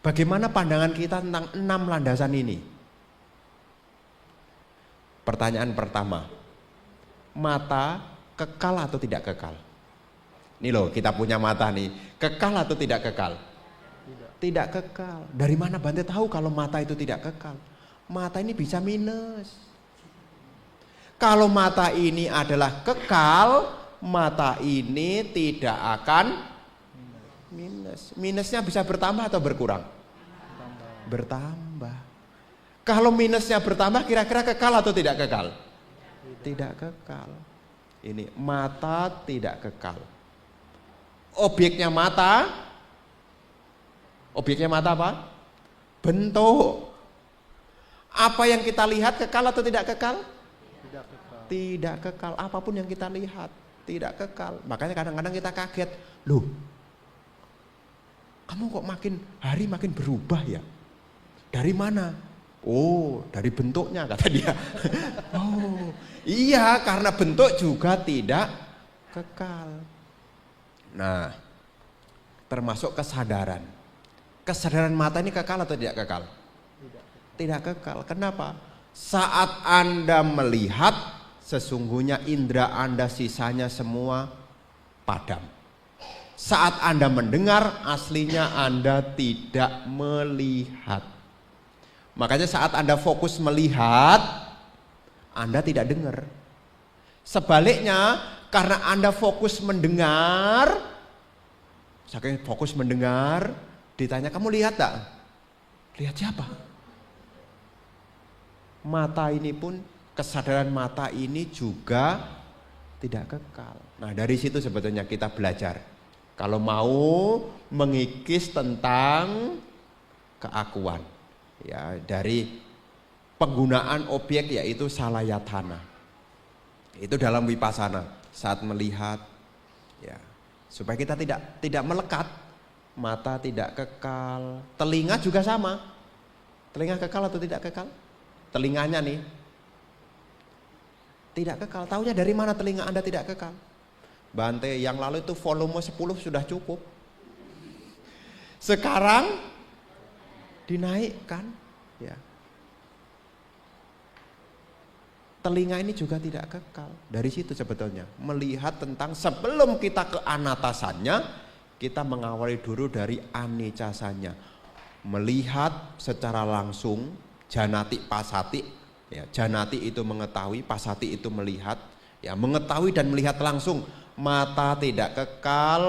Bagaimana pandangan kita tentang 6 landasan ini? Pertanyaan pertama, mata kekal atau tidak kekal? Ini loh, kita punya mata nih, kekal atau tidak kekal? Tidak kekal. Dari mana Bante tahu kalau mata itu tidak kekal? Mata ini bisa minus. Kalau mata ini adalah kekal, mata ini tidak akan minus. Minusnya bisa bertambah atau berkurang? Bertambah. Kalau minusnya bertambah, kira-kira kekal atau tidak kekal? Tidak kekal. Ini mata tidak kekal. Objeknya mata apa? Bentuk. Apa yang kita lihat kekal atau tidak kekal? Tidak kekal. Tidak kekal. Apapun yang kita lihat tidak kekal. Makanya kadang-kadang kita kaget, loh, kamu kok makin hari makin berubah ya? Dari mana? Oh, dari bentuknya, kata dia. Oh, iya, karena bentuk juga tidak kekal. Nah, termasuk kesadaran. Kesadaran mata ini kekal atau tidak kekal? Tidak kekal. Kenapa? Saat Anda melihat, sesungguhnya indera Anda sisanya semua padam. Saat Anda mendengar, aslinya Anda tidak melihat. Makanya saat Anda fokus melihat, Anda tidak dengar. Sebaliknya, karena Anda fokus mendengar, saking fokus mendengar, ditanya, kamu lihat tak? Lihat siapa? Mata ini pun, kesadaran mata ini juga tidak kekal. Nah, dari situ sebetulnya kita belajar. Kalau mau mengikis tentang keakuan, ya, dari penggunaan objek yaitu salayatana. Itu dalam Vipassana, saat melihat, ya, supaya kita tidak melekat. mata tidak kekal, telinga juga sama. Telinga kekal atau tidak kekal? Telinganya nih tidak kekal. Taunya dari mana telinga Anda tidak kekal? Bante, yang lalu itu volume 10 sudah cukup. Sekarang dinaikkan, ya. Telinga ini juga tidak kekal. Dari situ sebetulnya melihat tentang sebelum kita ke anatasannya, kita mengawali dulu dari anicasanya. Melihat secara langsung, janati pasati, ya, janati itu mengetahui, pasati itu melihat, ya, mengetahui dan melihat langsung. Mata tidak kekal,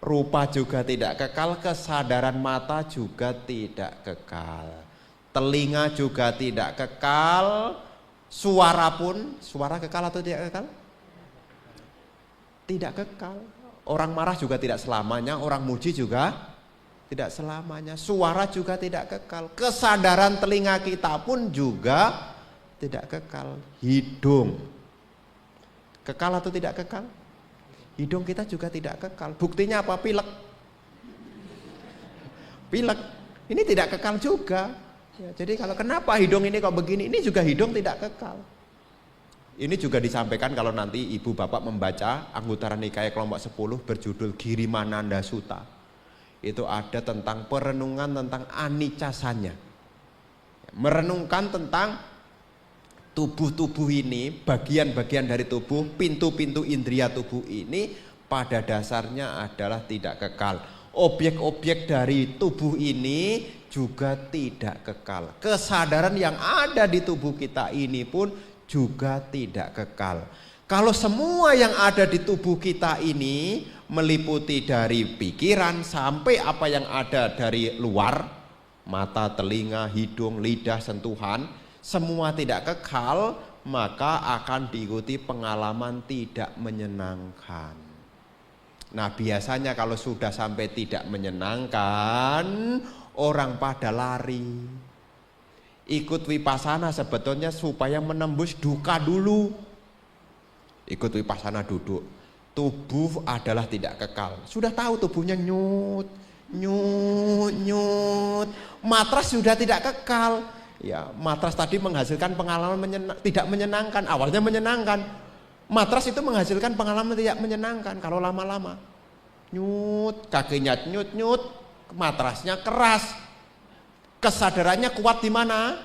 rupa juga tidak kekal, kesadaran mata juga tidak kekal, telinga juga tidak kekal, suara pun, suara kekal atau tidak kekal? Tidak kekal. Orang marah juga tidak selamanya, orang muji juga tidak selamanya, suara juga tidak kekal, kesadaran telinga kita pun juga tidak kekal. Hidung kekal atau tidak kekal? Hidung kita juga tidak kekal. Buktinya apa? Pilek. Pilek ini tidak kekal juga. Ya, jadi kalau kenapa hidung ini kok begini? Ini juga hidung tidak kekal. Ini juga disampaikan kalau nanti ibu bapak membaca Anggutara Nikaya kelompok 10 berjudul Girimananda Sutta. Itu ada tentang perenungan tentang anicasanya. Merenungkan tentang tubuh-tubuh ini, bagian-bagian dari tubuh, pintu-pintu indria tubuh ini pada dasarnya adalah tidak kekal. Objek-objek dari tubuh ini juga tidak kekal. Kesadaran yang ada di tubuh kita ini pun juga tidak kekal. Kalau semua yang ada di tubuh kita ini meliputi dari pikiran sampai apa yang ada dari luar, mata, telinga, hidung, lidah, sentuhan, semua tidak kekal, maka akan diikuti pengalaman tidak menyenangkan. Nah, biasanya kalau sudah sampai tidak menyenangkan, orang pada lari. Ikut vipassana sebetulnya supaya menembus duka dulu. Ikut vipassana duduk, tubuh adalah tidak kekal. Sudah tahu tubuhnya nyut, nyut, nyut. Matras sudah tidak kekal. Ya, matras tadi menghasilkan pengalaman tidak menyenangkan. Awalnya menyenangkan. Matras itu menghasilkan pengalaman tidak menyenangkan kalau lama-lama. Nyut, kakinya nyut-nyut, matrasnya keras. Kesadarannya kuat di mana?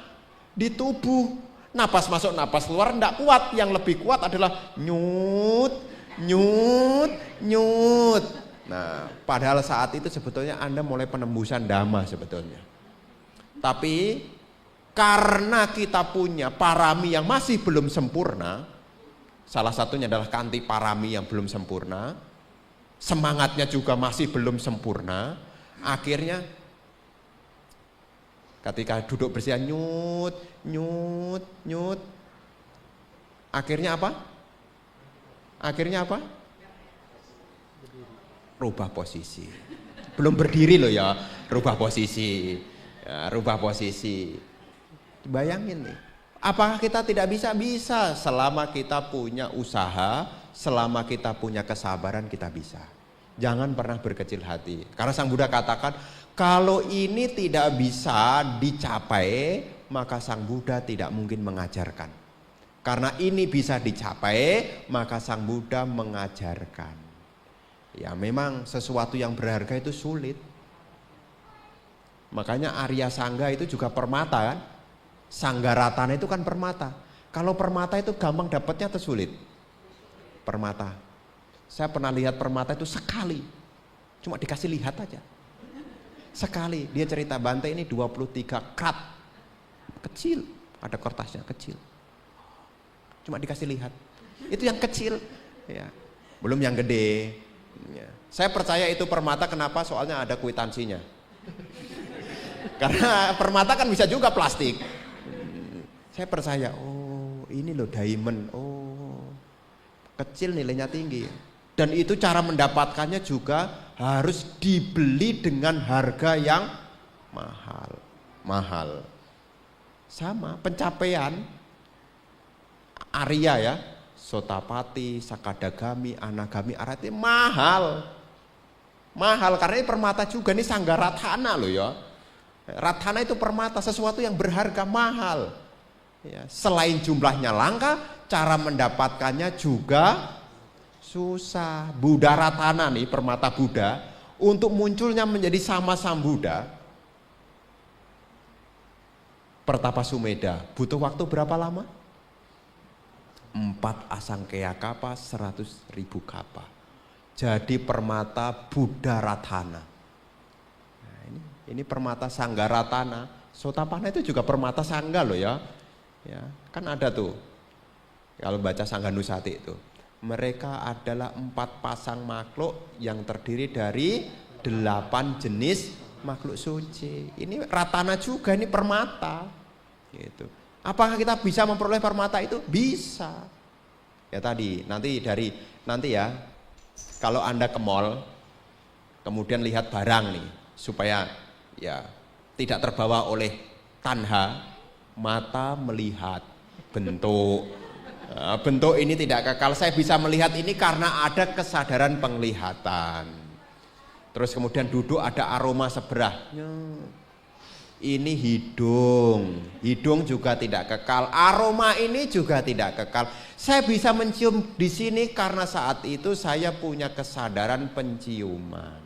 Di tubuh. Napas masuk, napas keluar enggak kuat. Yang lebih kuat adalah nyut, nyut, nyut. Nah, padahal saat itu sebetulnya Anda mulai penembusan dhamma sebetulnya. Tapi karena kita punya parami yang masih belum sempurna, salah satunya adalah kanti parami yang belum sempurna, semangatnya juga masih belum sempurna, akhirnya ketika duduk bersih nyut, nyut, nyut, akhirnya apa? Akhirnya apa? Rubah posisi. Belum berdiri loh ya, rubah posisi. Ya, rubah posisi. Bayangin nih, apakah kita tidak bisa? Bisa, selama kita punya usaha, selama kita punya kesabaran kita bisa. Jangan pernah berkecil hati. Karena Sang Buddha katakan, kalau ini tidak bisa dicapai, maka Sang Buddha tidak mungkin mengajarkan. Karena ini bisa dicapai, maka Sang Buddha mengajarkan. Ya memang sesuatu yang berharga itu sulit. Makanya Arya Sangga itu juga permata kan. Sanggaratana itu kan permata. Kalau permata itu gampang dapatnya atau sulit? Permata. Saya pernah lihat permata itu sekali. Cuma dikasih lihat aja. Sekali. Dia cerita, Bante ini 23 krat. Kecil. Ada kertasnya kecil. Cuma dikasih lihat. Itu yang kecil. Ya. Belum yang gede. Ya. Saya percaya itu permata, kenapa? Soalnya ada kwitansinya. Karena permata kan bisa juga plastik. Saya percaya, oh ini loh diamond, oh kecil nilainya tinggi. Dan itu cara mendapatkannya juga harus dibeli dengan harga yang mahal. Mahal. Sama pencapaian Arya ya, Sotapati, Sakadagami, Anagami, Arhati mahal. Mahal karena ini permata juga, ini sangga ratana loh ya. Ratana itu permata, sesuatu yang berharga, mahal. Ya, selain jumlahnya langka, cara mendapatkannya juga susah. Buddha ratana nih, permata Buddha, untuk munculnya menjadi sama Sambuddha, Pertapa Sumedha, butuh waktu berapa lama? 4 asangkaya kapa, 100.000 kapa. Jadi permata Buddha ratana. Nah, ini permata sangga ratana. Sotapanna itu juga permata sangga loh ya. Ya, kan ada tuh. Kalau baca Sangga Nusati itu. Mereka adalah 4 pasang makhluk yang terdiri dari 8 jenis makhluk suci. Ini ratana juga, ini permata. Gitu. Apakah kita bisa memperoleh permata itu? Bisa. Ya tadi, nanti ya, kalau Anda ke mall, kemudian lihat barang nih, supaya ya tidak terbawa oleh tanha, mata melihat bentuk. Nah, bentuk ini tidak kekal. Saya bisa melihat ini karena ada kesadaran penglihatan. Terus kemudian duduk ada aroma seberahnya. Ini hidung juga tidak kekal. Aroma ini juga tidak kekal. Saya bisa mencium di sini karena saat itu saya punya kesadaran penciuman.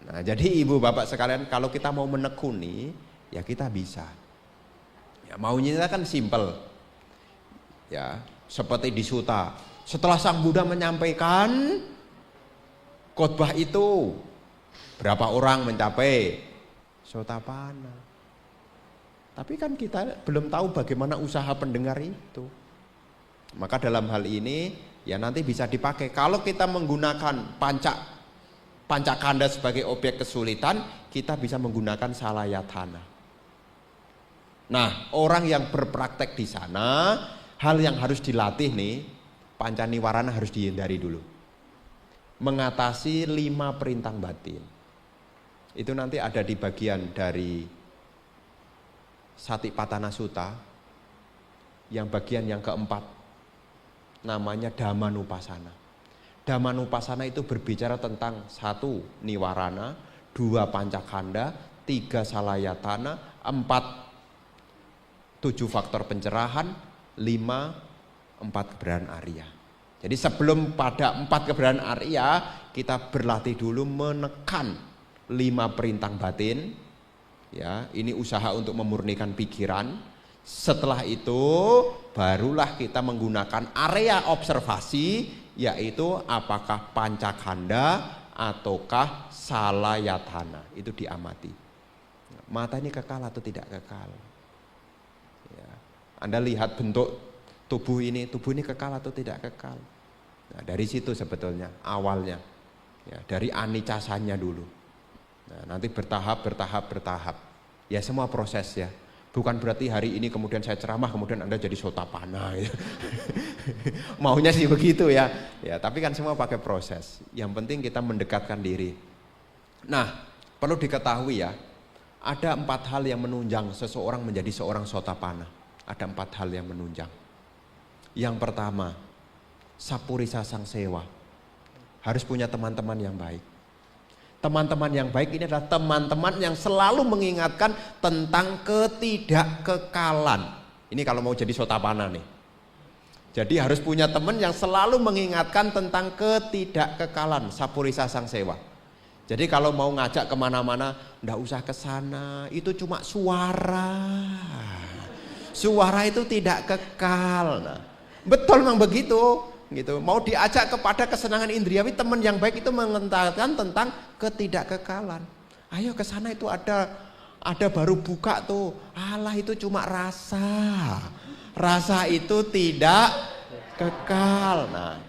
Nah, jadi ibu bapak sekalian, kalau kita mau menekuni, ya kita bisa. Ya, maunya kan simpel. Ya, seperti di Sutta. Setelah Sang Buddha menyampaikan khotbah itu, berapa orang mencapai Sotapanna. Tapi kan kita belum tahu bagaimana usaha pendengar itu. Maka dalam hal ini ya nanti bisa dipakai. Kalau kita menggunakan pancakanda sebagai objek kesulitan, kita bisa menggunakan salayatana. Nah, orang yang berpraktek di sana, hal yang harus dilatih nih, pancaniwarana harus dihindari dulu. Mengatasi 5 perintah batin. Itu nanti ada di bagian dari Satipatthana Sutta, yang bagian yang keempat, namanya Dhammanupasana. Dhammanupasana itu berbicara tentang 1 niwarana, 2 pancakanda, 3 salayatana, 4 7 faktor pencerahan, 5 4 keberadaan Arya. Jadi sebelum pada 4 keberadaan Arya, kita berlatih dulu menekan 5 perintah batin. Ya, ini usaha untuk memurnikan pikiran. Setelah itu barulah kita menggunakan area observasi, yaitu apakah pancakanda ataukah salayatana. Itu diamati. Mata ini kekal atau tidak kekal. Ya, Anda lihat bentuk tubuh ini kekal atau tidak kekal. Nah, dari situ sebetulnya awalnya. Ya, dari anicasanya dulu. Nah, nanti bertahap. Ya semua proses ya. Bukan berarti hari ini kemudian saya ceramah kemudian Anda jadi Sotapanna ya. Maunya sih begitu ya. Ya, tapi kan semua pakai proses. Yang penting kita mendekatkan diri. Nah, perlu diketahui ya, ada 4 hal yang menunjang seseorang menjadi seorang Sotapanna. Ada 4 hal yang menunjang. Yang pertama, Sapurisa Sangsewa. Harus punya teman-teman yang baik. Teman-teman yang baik ini adalah teman-teman yang selalu mengingatkan tentang ketidakkekalan. Ini kalau mau jadi Sotapanna nih. Jadi harus punya teman yang selalu mengingatkan tentang ketidakkekalan. Sapurisa Sangsewa. Jadi kalau mau ngajak kemana-mana, nggak usah ke sana, itu cuma suara. Suara itu tidak kekal. Nah, betul memang begitu. Gitu. Mau diajak kepada kesenangan indriawi, teman yang baik itu mengentalkan tentang ketidakkekalan. Ayo ke sana, itu ada baru buka tuh. Alah, itu cuma rasa. Rasa itu tidak kekal. Nah,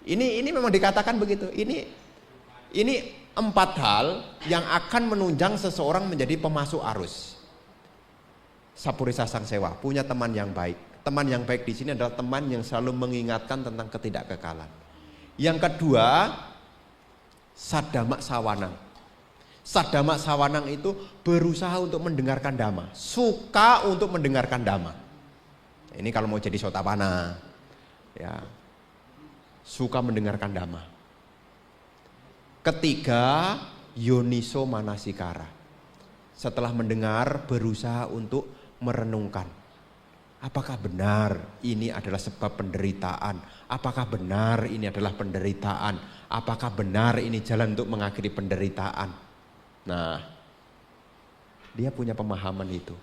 ini memang dikatakan begitu. Ini 4 hal yang akan menunjang seseorang menjadi pemasuk arus. Sapurisa Sangsewa, punya teman yang baik. Teman yang baik di sini adalah teman yang selalu mengingatkan tentang ketidakkekalan. Yang kedua, Saddhamma Sawanang. Saddhamma Sawanang itu berusaha untuk mendengarkan dhamma, suka untuk mendengarkan dhamma. Ini kalau mau jadi Sotapanna, ya, suka mendengarkan dhamma. Ketiga, yoniso manasikara. Setelah mendengar, berusaha untuk merenungkan. Apakah benar ini adalah sebab penderitaan? Apakah benar ini adalah penderitaan? Apakah benar ini jalan untuk mengakhiri penderitaan? Nah, dia punya pemahaman itu.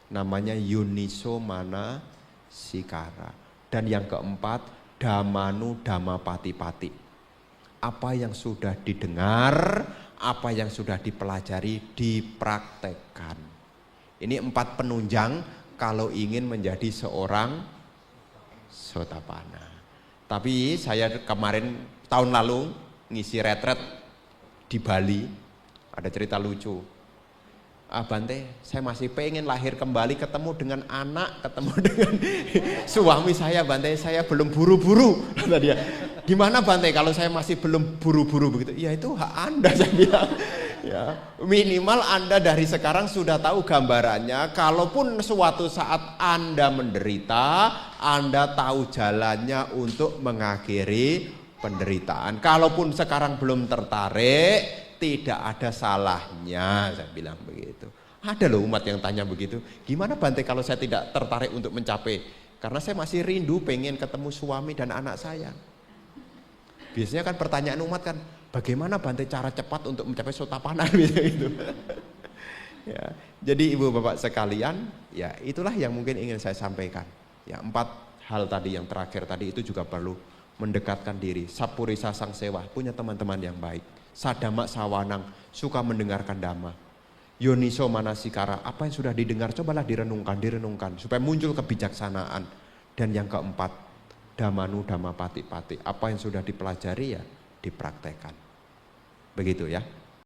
Namanya yoniso manasikara. Dan yang keempat, dhammanu dhammapati-pati. Apa yang sudah didengar, apa yang sudah dipelajari, dipraktekkan. Ini 4 penunjang kalau ingin menjadi seorang Sotapanna. Tapi saya kemarin tahun lalu ngisi retret di Bali, ada cerita lucu. Bante, saya masih pengen lahir kembali, ketemu dengan anak, ketemu dengan suami saya, Bante, saya belum buru-buru, kata dia. Gimana Bante kalau saya masih belum buru-buru begitu? Ya itu hak Anda, saya bilang. Ya, minimal Anda dari sekarang sudah tahu gambarannya. Kalaupun suatu saat Anda menderita, Anda tahu jalannya untuk mengakhiri penderitaan. Kalaupun sekarang belum tertarik, tidak ada salahnya, saya bilang begitu. Ada loh umat yang tanya begitu. Gimana Bante kalau saya tidak tertarik untuk mencapai? Karena saya masih rindu pengen ketemu suami dan anak saya. Biasanya kan pertanyaan umat kan, bagaimana Bante cara cepat untuk mencapai Sotapanna gitu. Ya, jadi ibu bapak sekalian, ya itulah yang mungkin ingin saya sampaikan. Ya, 4 hal tadi yang terakhir tadi itu juga perlu mendekatkan diri. Sapurisa sang sewa, punya teman-teman yang baik. Sadama sawanang, suka mendengarkan dhamma. Yoniso manasikara, apa yang sudah didengar cobalah direnungkan supaya muncul kebijaksanaan. Dan yang keempat, dhammanu dhammapati-pati, apa yang sudah dipelajari ya dipraktekkan. Begitu ya.